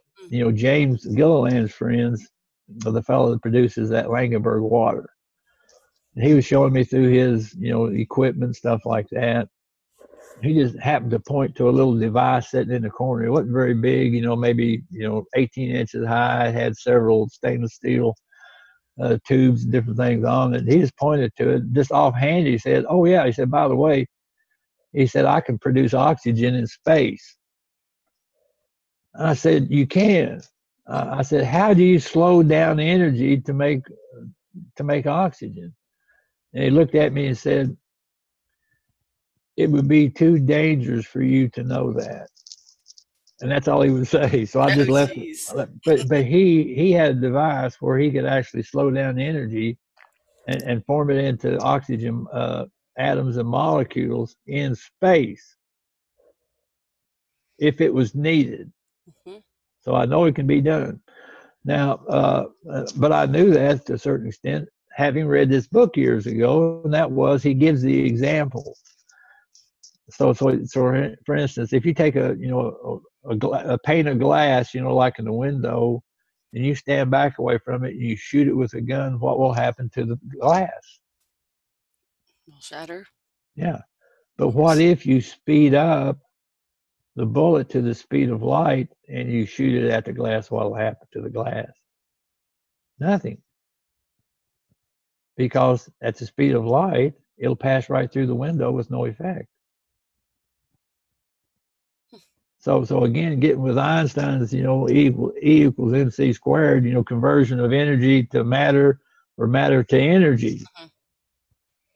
James Gilliland's friends, the fellow that produces that Langenberg water. And he was showing me through his equipment, stuff like that. He just happened to point to a little device sitting in the corner. It wasn't very big, maybe 18 inches high. It had several stainless steel tubes and different things on it. He just pointed to it, just offhand. He said, "Oh yeah," he said, "by the way," he said, "I can produce oxygen in space." I said, "You can." I said, "How do you slow down energy to make oxygen?" And he looked at me and said, "It would be too dangerous for you to know that." And that's all he would say. So I just left it. But he had a device where he could actually slow down the energy and form it into oxygen atoms and molecules in space if it was needed. So I know it can be done. Now, but I knew that to a certain extent, having read this book years ago, and that was, he gives the example. So for instance, if you take a pane of glass, like in the window, and you stand back away from it and you shoot it with a gun, what will happen to the glass? It'll shatter. Yeah. But what if you speed up the bullet to the speed of light and you shoot it at the glass? What will happen to the glass? Nothing. Because at the speed of light, it'll pass right through the window with no effect. So again, getting with Einstein's, E equals mc squared, conversion of energy to matter or matter to energy.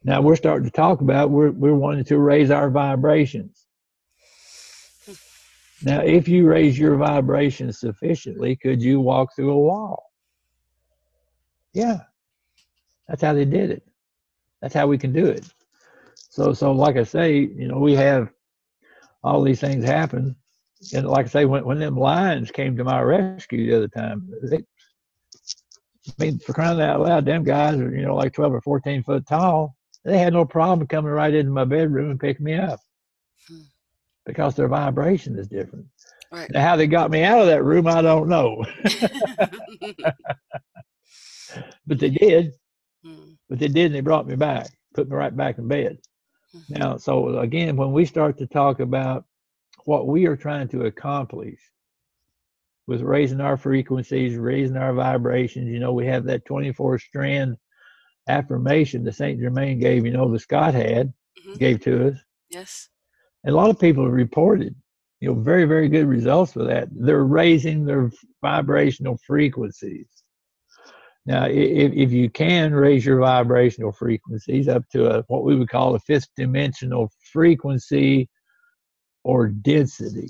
Now we're starting to talk about, we're wanting to raise our vibrations. Now, if you raise your vibrations sufficiently, could you walk through a wall? Yeah. That's how they did it. That's how we can do it. So like I say, we have all these things happen. And like I say, when them lions came to my rescue the other time, for crying out loud, them guys are, like 12 or 14 foot tall. They had no problem coming right into my bedroom and picking me up because their vibration is different. Right. Now, how they got me out of that room, I don't know. But they did. But they did, and they brought me back, put me right back in bed. Now, so again, when we start to talk about what we are trying to accomplish, with raising our frequencies, raising our vibrations. You know, we have that 24 strand affirmation that Saint Germain gave, you know, that Scott Hmm. gave to us. Yes. And a lot of people have reported, you know, very, very good results with that. They're raising their vibrational frequencies. Now, if you can raise your vibrational frequencies up to what we would call a fifth dimensional frequency or density,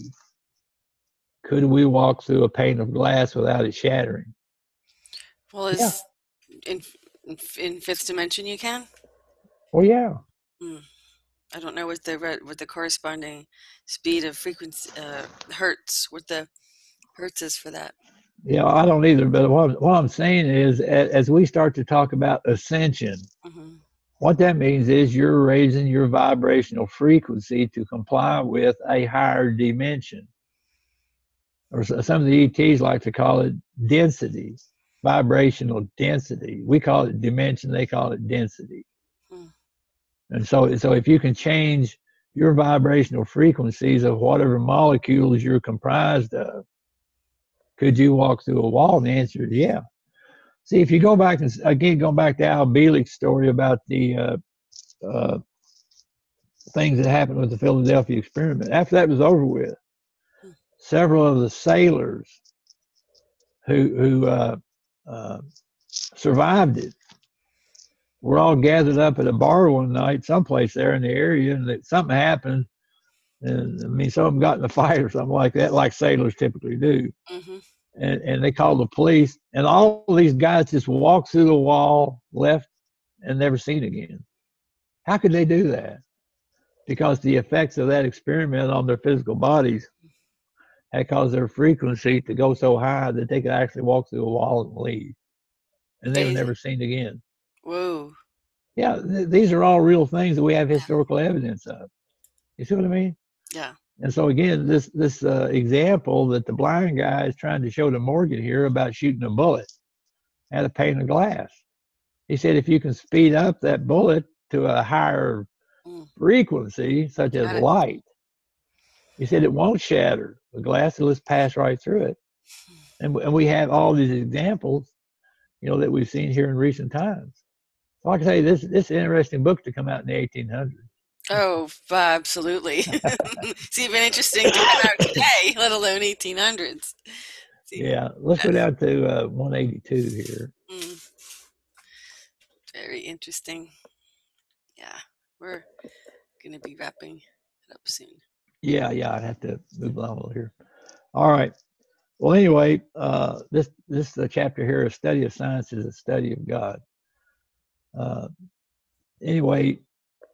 could we walk through a pane of glass without it shattering? Well, Yeah. is in in fifth dimension you can? Well, yeah. Mm. I don't know what the corresponding speed of frequency hertz, what the hertz is for that. Yeah, I don't either. But what I'm saying is, as we start to talk about ascension, Hmm. what that means is you're raising your vibrational frequency to comply with a higher dimension. Or some of the ETs like to call it density, vibrational density. We call it dimension, they call it density. Hmm. And so if you can change your vibrational frequencies of whatever molecules you're comprised of, could you walk through a wall? And the answer is yeah. See, if you go back and again, going back to Al Bielik's story about the uh, things that happened with the Philadelphia experiment, after that was over with, Hmm. several of the sailors who uh, survived it were all gathered up at a bar one night, someplace there in the area, and that something happened. And I mean, some of them got in a fight or something like that, like sailors typically do. Hmm. And they called the police, and all of these guys just walked through the wall, left, and never seen again. How could they do that? Because the effects of that experiment on their physical bodies had caused their frequency to go so high that they could actually walk through a wall and leave, and they were They, never seen again. whoa. Yeah, these are all real things that we have historical evidence of. You see what I mean? Yeah. And so again, this example that the blind guy is trying to show to Morgan here about shooting a bullet at a pane of glass. He said if you can speed up that bullet to a higher Mm. frequency, such as Got it. light, he said it won't shatter. The glass will just pass right through it. And we have all these examples, you know, that we've seen here in recent times. So like I say, this is an interesting book to come out in the 1800s. Oh, absolutely. It's even interesting to come out today, let alone 1800s. It's even Yeah, let's go better. down to 182 here. Mm, very interesting. Yeah, we're going to be wrapping it up soon. Yeah, I'd have to move along a little here. All right. Well, anyway, this chapter here, a study of science is a study of God. Uh, anyway,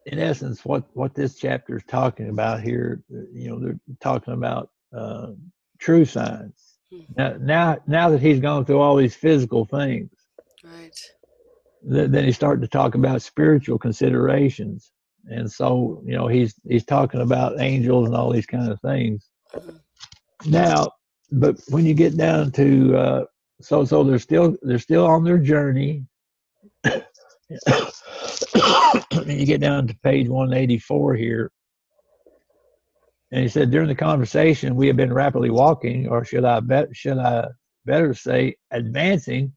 in essence, what this chapter is talking about here, you know, they're talking about true science. Hmm. Now that he's gone through all these physical things, Right. then he's starting to talk about spiritual considerations. And so, you know, he's talking about angels and all these kind of things. Hmm. Now, but when you get down to so they're still on their journey. You get down to page 184 here, and he said during the conversation we have been rapidly walking, or should I better say advancing,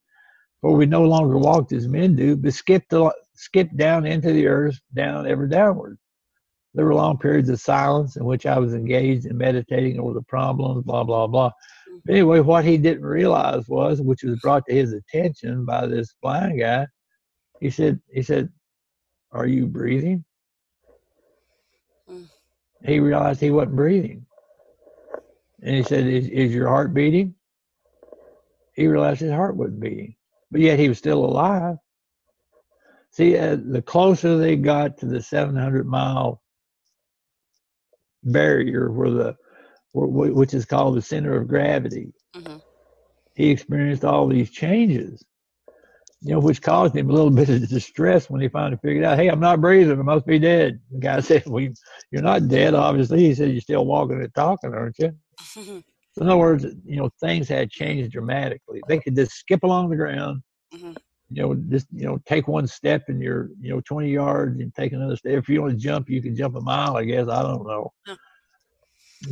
for we no longer walked as men do, but skipped down into the earth, down ever downward. There were long periods of silence in which I was engaged in meditating over the problems, blah blah blah. But anyway, what he didn't realize was, which was brought to his attention by this blind guy, he said, "Are you breathing?" Mm. He realized he wasn't breathing. And he said, is your heart beating? He realized his heart wasn't beating, but yet he was still alive. See, the closer they got to the 700-mile barrier, which is called the center of gravity, Hmm. he experienced all these changes, you know, which caused him a little bit of distress when he finally figured out, hey, I'm not breathing. I must be dead. The guy said, well, you're not dead, obviously. He said, you're still walking and talking, aren't you? So in other words, you know, things had changed dramatically. They could just skip along the ground, Hmm. you know, just, you know, take one step in your, you know, 20 yards and take another step. If you want to jump, you can jump a mile, I guess. I don't know. Huh.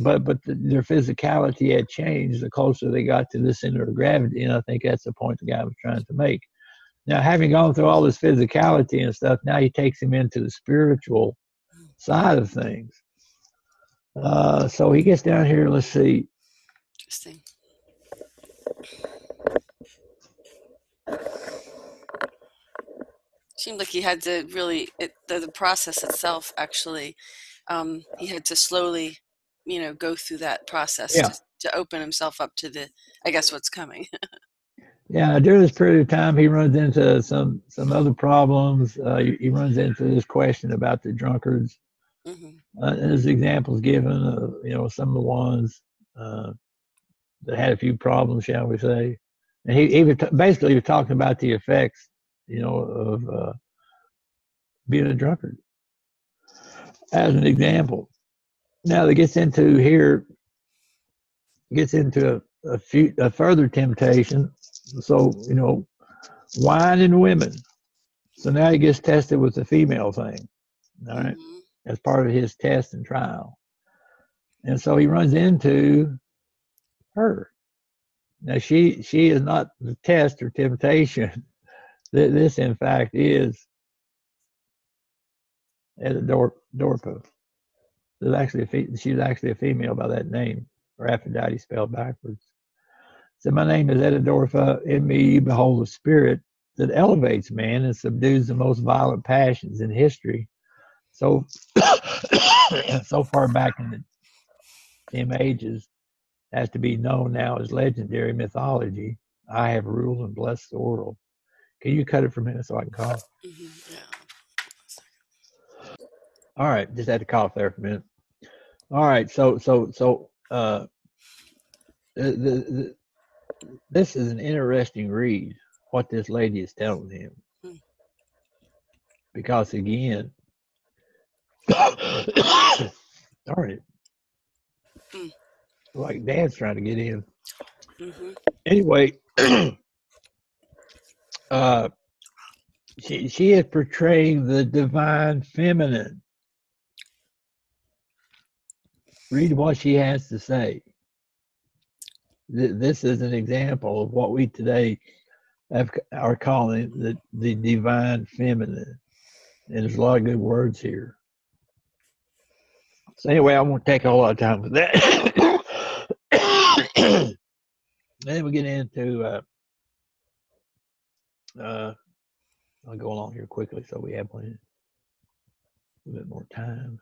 but their physicality had changed the closer they got to the center of gravity, and I think that's the point the guy was trying to make. Now, having gone through all this physicality and stuff, now he takes him into the spiritual side of things. So he gets down here. Let's see. Interesting. Seemed like he had to really, the process itself actually, he had to slowly, go through that process Yeah. to open himself up to I guess, what's coming. Yeah, during this period of time, he runs into some other problems. He runs into this question about the drunkards. Mm-hmm. And there's examples given, some of the ones that had a few problems, shall we say. And he was basically he was talking about the effects, of being a drunkard as an example. Now, it gets into a further temptation. So, wine and women. So now he gets tested with the female thing, all right, Mm-hmm. as part of his test and trial. And so he runs into her. Now she is not the test or temptation. This, in fact, is Etidorhpa. She was actually a female by that name, or Aphrodite spelled backwards. So my name is Etidorhpa. In me you behold a spirit that elevates man and subdues the most violent passions in history. So so far back in the dim ages as to be known now as legendary mythology, I have ruled and blessed the world. Can you cut it for a minute so I can cough? Mm-hmm. Yeah. All right, just had to cough there for a minute. All right, so this is an interesting read. What this lady is telling him, because again, darn it, like Dad's trying to get in. Mm-hmm. Anyway, she is portraying the divine feminine. Read what she has to say. This is an example of what we today are calling the divine feminine. And there's a lot of good words here. So anyway, I won't take a whole lot of time with that. Then we get into, I'll go along here quickly so we have a little bit more time.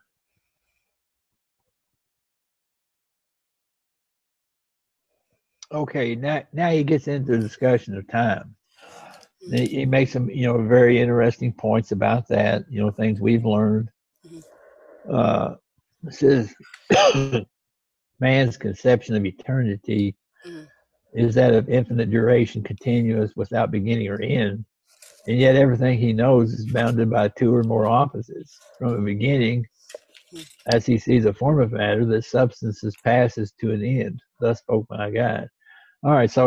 Okay, now he gets into the discussion of time. He makes some, very interesting points about that, things we've learned. It says man's conception of eternity is that of infinite duration, continuous, without beginning or end. And yet everything he knows is bounded by two or more opposites. From the beginning, as he sees a form of matter, that substances passes to an end. Thus spoke my God. All right, so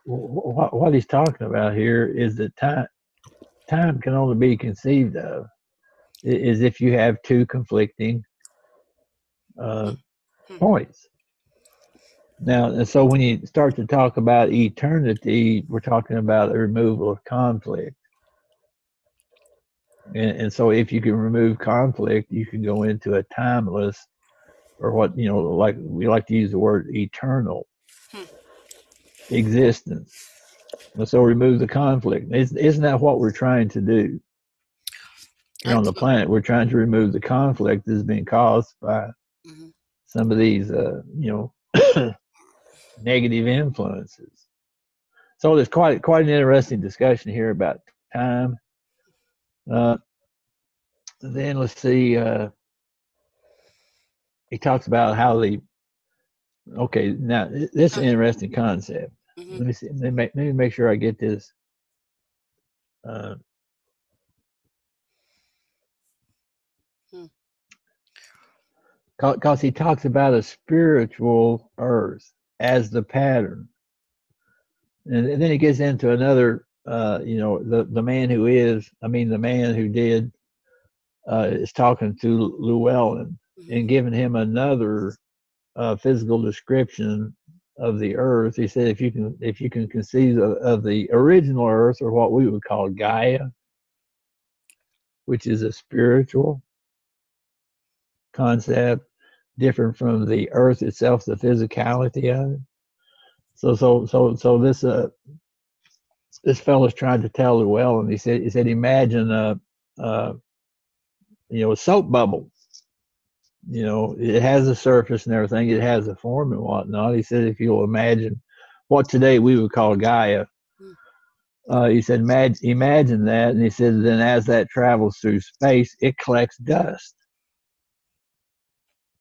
what he's talking about here is that time can only be conceived of is if you have two conflicting points. Now, and so when you start to talk about eternity, we're talking about the removal of conflict. And so if you can remove conflict, you can go into a timeless, or what, like we like to use the word eternal existence. And so remove the conflict. Isn't that what we're trying to do here on the planet? We're trying to remove the conflict that's being caused by some of these, negative influences. So there's quite an interesting discussion here about time. Then let's see. He talks about how okay, now this is an interesting concept. Let me see. Let me make sure I get this. Because he talks about a spiritual earth as the pattern. And then he gets into another, the man who is, the man who did, is talking to Llewellyn. Mm-hmm. and given him another physical description of the Earth. He said, if you can conceive of the original Earth, or what we would call Gaia, which is a spiritual concept, different from the Earth itself, the physicality of it. So this fellow's trying to tell the well, and he said, imagine a a soap bubble. It has a surface and everything. It has a form and whatnot. He said, if you'll imagine what today we would call Gaia, he said, imagine that. And he said, then as that travels through space, it collects dust.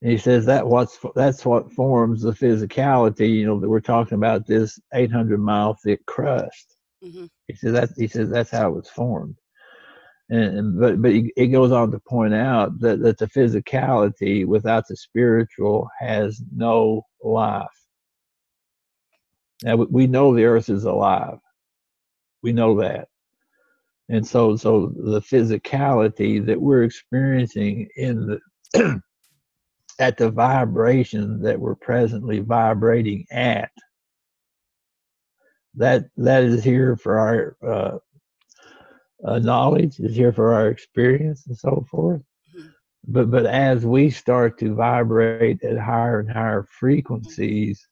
And he says that's what forms the physicality, that we're talking about, this 800-mile thick crust. Mm-hmm. He says that's how it was formed. But it goes on to point out that the physicality without the spiritual has no life. Now we know the earth is alive. We know that. And so the physicality that we're experiencing in the at the vibration that we're presently vibrating at, that is here for our knowledge, is here for our experience and so forth. Mm-hmm. But as we start to vibrate at higher and higher frequencies,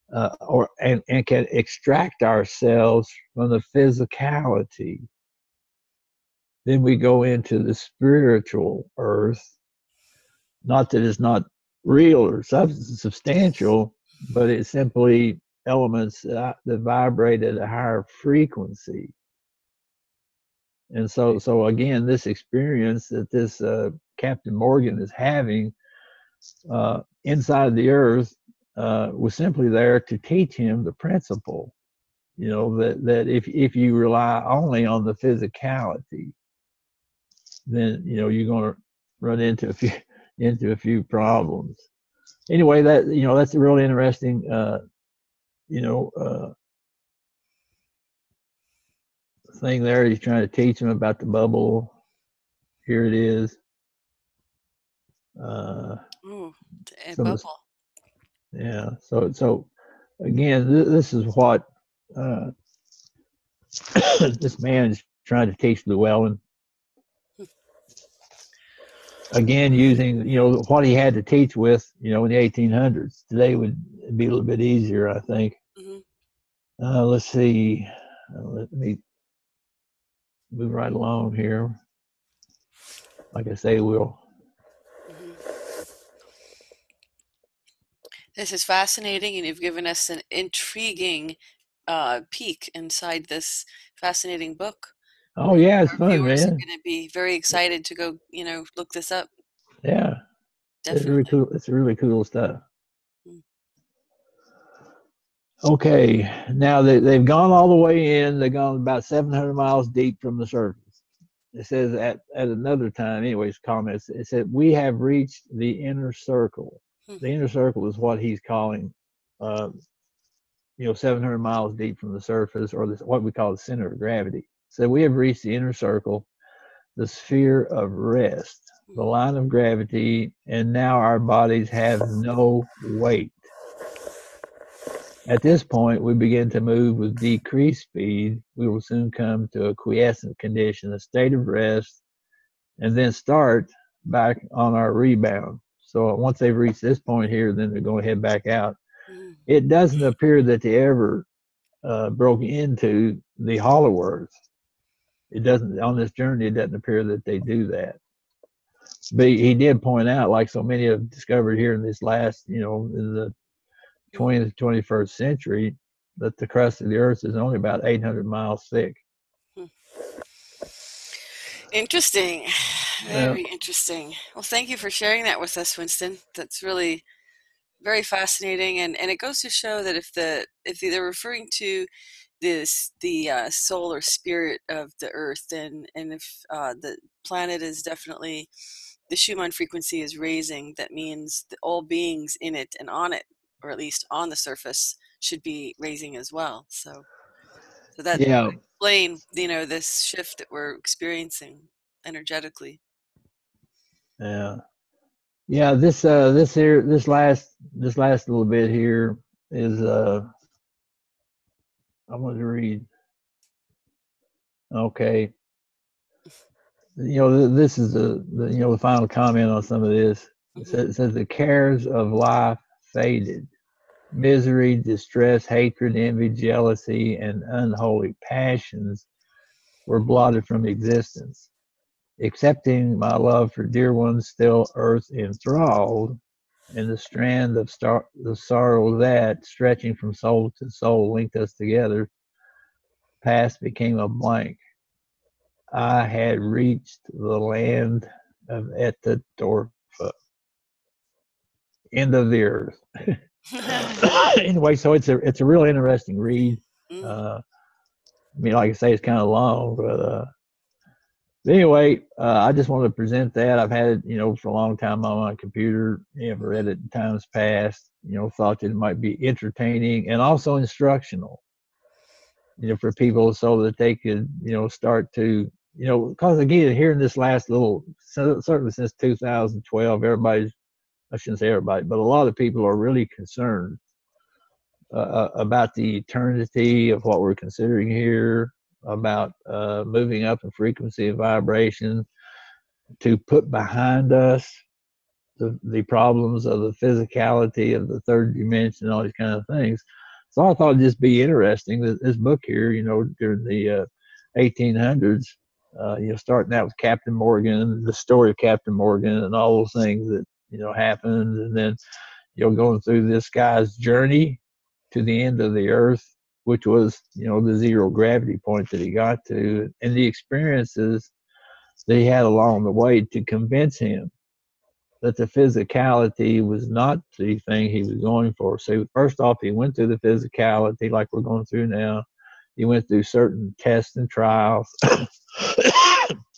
and can extract ourselves from the physicality, then we go into the spiritual earth. Not that it's not real or substantial, but it's simply elements that vibrate at a higher frequency. And so again, this experience that this Captain Morgan is having inside the earth was simply there to teach him the principle. That if you rely only on the physicality, then you're going to run into a few problems. Anyway, that's a really interesting thing there. He's trying to teach him about the bubble. Here it is. Ooh, a Some of bubble. Yeah. So again, this is what this man is trying to teach Llewellyn. Again, using what he had to teach with in the 1800s. Today would be a little bit easier, I think. Mm-hmm. Let's see. Let me move right along here. Like I say, we'll. Mm-hmm. This is fascinating, and you've given us an intriguing peek inside this fascinating book. Oh yeah, it's Our fun, viewers are man. going to be very excited to go, look this up. Yeah, it's really Definitely. cool. It's really cool stuff. Mm. Okay, now they've gone all the way in. They've gone about 700 miles deep from the surface. It says at another time, anyways, comments, it said, we have reached the inner circle. Hmm. The inner circle is what he's calling, 700 miles deep from the surface, or this, what we call the center of gravity. So we have reached the inner circle, the sphere of rest, the line of gravity, and now our bodies have no weight. At this point, we begin to move with decreased speed. We will soon come to a quiescent condition, a state of rest, and then start back on our rebound. So once they've reached this point here, then they're going to head back out. Mm-hmm. It doesn't appear that they ever broke into the hollow earth. It doesn't, on this journey. It doesn't appear that they do that. But he did point out, like so many have discovered here in this last, in the 20th, 21st century, that the crust of the earth is only about 800 miles thick. Interesting. Yeah. Very interesting. Well, thank you for sharing that with us, Winston. That's really very fascinating, and it goes to show that if they're referring to the soul or spirit of the earth, and if the planet is definitely, the Schumann frequency is raising, that means that all beings in it and on it, or at least on the surface, should be raising as well. So that Yeah. explain this shift that we're experiencing energetically. Yeah. Yeah, this last little bit here is I want to read. Okay, this is the final comment on some of this. Hmm. It says the cares of life faded. Misery, distress, hatred, envy, jealousy, and unholy passions were blotted from existence. Accepting my love for dear ones still earth enthralled, and the strand of the sorrow that, stretching from soul to soul, linked us together, past became a blank. I had reached the land of Etidorhpa, end of the earth. Anyway, so it's a real interesting read. Mm. I mean, like I say, it's kind of long, but anyway, I just wanted to present that. I've had it, for a long time on my computer. I've read it in times past. Thought that it might be entertaining and also instructional. For people so that they could, start to, because again, here in this last little, certainly since 2012, everybody's, I shouldn't say everybody, but a lot of people are really concerned about the eternity of what we're considering here, about moving up in frequency and vibration, to put behind us the problems of the physicality of the third dimension, all these kind of things. So I thought it'd just be interesting that this book here, during the 1800s, starting out with Captain Morgan, the story of Captain Morgan, and all those things that happened, and then going through this guy's journey to the end of the earth, which was the zero gravity point that he got to, and the experiences that he had along the way to convince him that the physicality was not the thing he was going for. So first off, he went through the physicality like we're going through now. He went through certain tests and trials.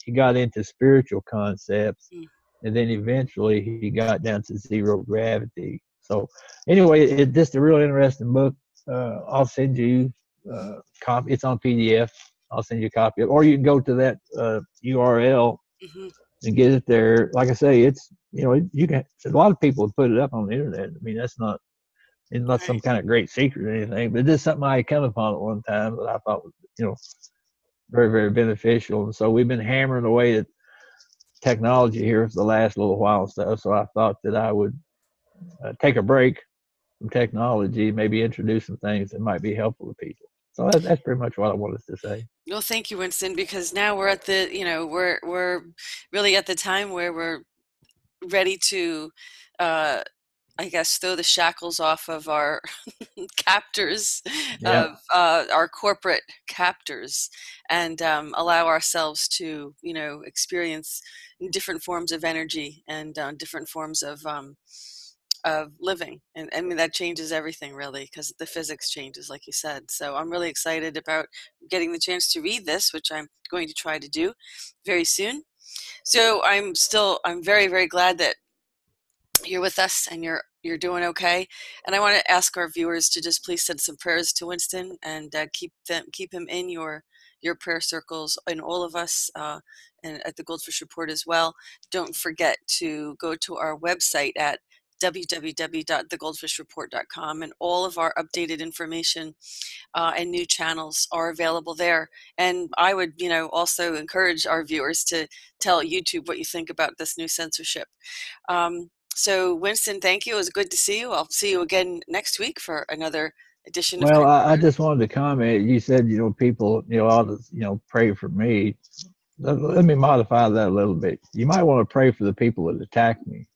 He got into spiritual concepts, Mm. and then eventually he got down to zero gravity. So anyway, it's just a real interesting book. I'll send you a copy. It's on PDF. I'll send you a copy, or you can go to that URL Hmm. and get it there. Like I say, it's you can. A lot of people put it up on the internet. I mean, it's not some Right. kind of great secret or anything, but it's something I come upon at one time that I thought was very very beneficial. And so we've been hammering away at technology here for the last little while and stuff. So I thought that I would take a break from technology, maybe introduce some things that might be helpful to people. So that's pretty much what I wanted to say. Well, thank you, Winston, because now we're at the, we're really at the time where we're ready to, uh, I guess, throw the shackles off of our captors, Yeah. of our corporate captors, and allow ourselves to, experience different forms of energy and different forms of living. And I mean, that changes everything really because the physics changes, like you said. So I'm really excited about getting the chance to read this, which I'm going to try to do very soon. So I'm very, very glad that you're with us and you're doing okay. And I want to ask our viewers to just please send some prayers to Winston and keep him in your prayer circles and all of us and at the Goldfish Report as well. Don't forget to go to our website at www.thegoldfishreport.com, and all of our updated information and new channels are available there. And I would, also encourage our viewers to tell YouTube what you think about this new censorship. So, Winston, thank you. It was good to see you. I'll see you again next week for another edition of Well, Current I Order. just wanted to comment. You said, people, ought to, pray for me. Let me modify that a little bit. You might want to pray for the people that attack me.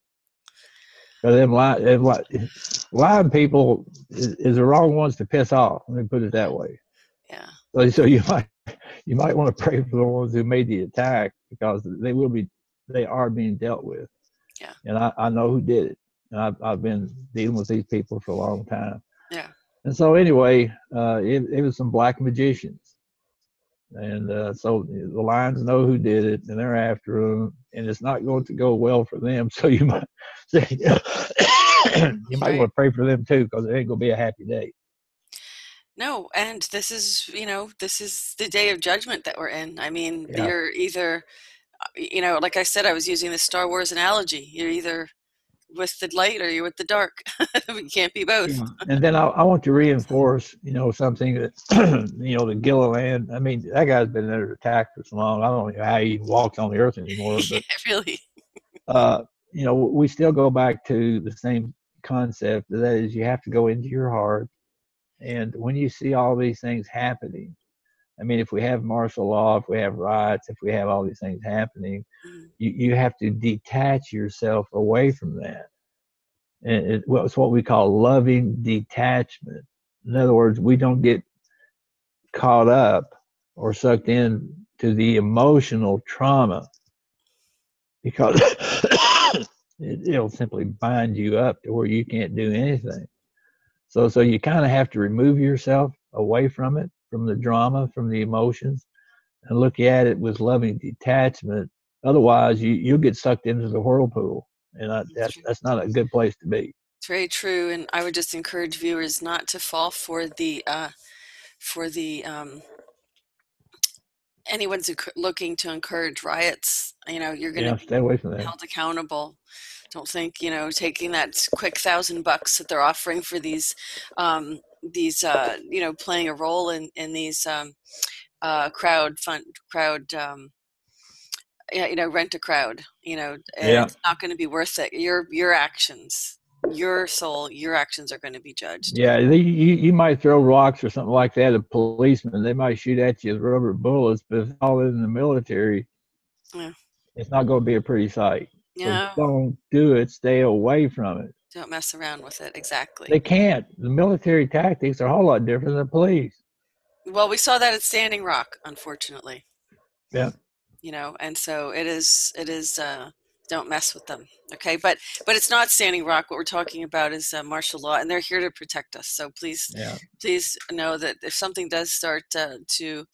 Because lying people is the wrong ones to piss off. Let me put it that way. Yeah, So you might want to pray for the ones who made the attack because they are being dealt with. yeah, And I know who did it. And I've been dealing with these people for a long time. yeah, And so anyway, it was some black magicians. And so the Lions know who did it, and they're after them, and it's not going to go well for them. So you might say, you might right. want to pray for them too, because it ain't going to be a happy day. No, and this is the day of judgment that we're in. I mean, Yeah, you're either, like I said, I was using the Star Wars analogy. You're either with the light or you're with the dark. You can't be both. Yeah. And then I want to reinforce, something that, the Gilliland. I mean, that guy's been under attack for so long. I don't know how he walks on the earth anymore, Yeah, but, really. uh, we still go back to the same concept. That is, you have to go into your heart. And when you see all these things happening, I mean, if we have martial law, if we have riots, if we have all these things happening, Mm, you have to detach yourself away from that. And it's what we call loving detachment. In other words, we don't get caught up or sucked in to the emotional trauma because it'll simply bind you up to where you can't do anything. So you kind of have to remove yourself away from it, from the drama, from the emotions, and look at it with loving detachment. Otherwise, you'll get sucked into the whirlpool, and that's true. that's not a good place to be. It's very true, and I would just encourage viewers not to fall for the anyone's looking to encourage riots. You're going to Yeah, be stay away from that. held accountable. Don't think taking that quick $1,000 that they're offering for these playing a role in these crowd yeah, rent a crowd. Yeah, It's not going to be worth it. Your actions, your soul, your actions are going to be judged. yeah. You might throw rocks or something like that at policemen. They might shoot at you with rubber bullets, but if it's all in the military, Yeah. it's not going to be a pretty sight. So Yeah. don't do it. Stay away from it. Don't mess around with it. Exactly. They can't. The military tactics are a whole lot different than police. Well, we saw that at Standing Rock, unfortunately. Yeah, And so it is don't mess with them. Okay, but it's not Standing Rock. What we're talking about is martial law, and they're here to protect us. So yeah, please know that if something does start to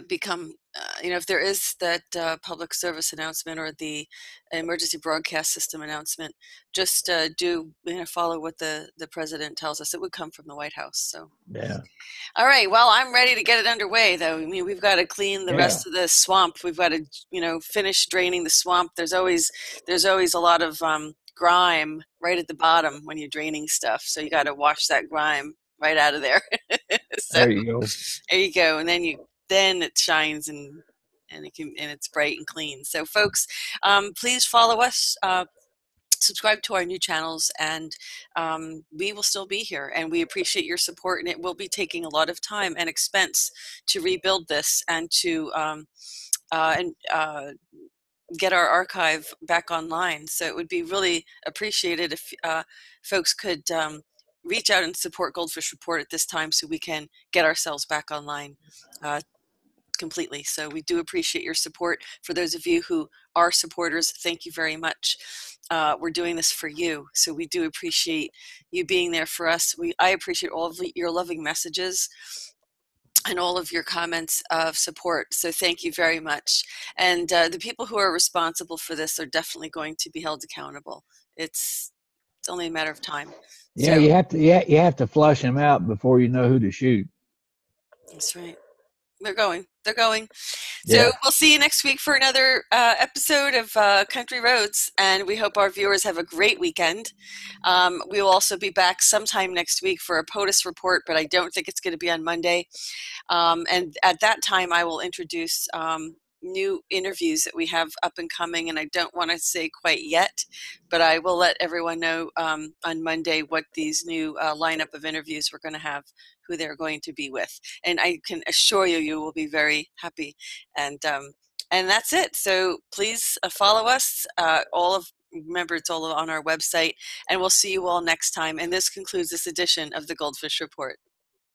become, if there is that public service announcement or the emergency broadcast system announcement, just do follow what the president tells us. It would come from the White House. So. yeah, All right. Well, I'm ready to get it underway, though. I mean, we've got to clean the yeah. rest of the swamp. We've got to, finish draining the swamp. There's always a lot of grime right at the bottom when you're draining stuff. So you got to wash that grime right out of there. So There you go. there you go, and then it shines and it's bright and clean. So, folks, please follow us. Subscribe to our new channels, and we will still be here, and we appreciate your support, and it will be taking a lot of time and expense to rebuild this and to get our archive back online. So it would be really appreciated if folks could reach out and support Goldfish Report at this time so we can get ourselves back online completely. So we do appreciate your support. For those of you who are supporters, thank you very much. We're doing this for you, so we do appreciate you being there for us. I appreciate all of your loving messages and all of your comments of support. So thank you very much. And the people who are responsible for this are definitely going to be held accountable. It's only a matter of time. Yeah, So you have to flush them out before you know who to shoot. that's right. They're going. They're going. So Yeah, we'll see you next week for another episode of Country Roads, and we hope our viewers have a great weekend. We will also be back sometime next week for a POTUS report, but I don't think it's going to be on Monday. And at that time, I will introduce new interviews that we have up and coming, and I don't want to say quite yet, but I will let everyone know on Monday what these new lineup of interviews we're going to have, who they're going to be with. And I can assure you, you will be very happy. And that's it. So please follow us. Remember, it's all on our website, and we'll see you all next time. And this concludes this edition of the Goldfish Report.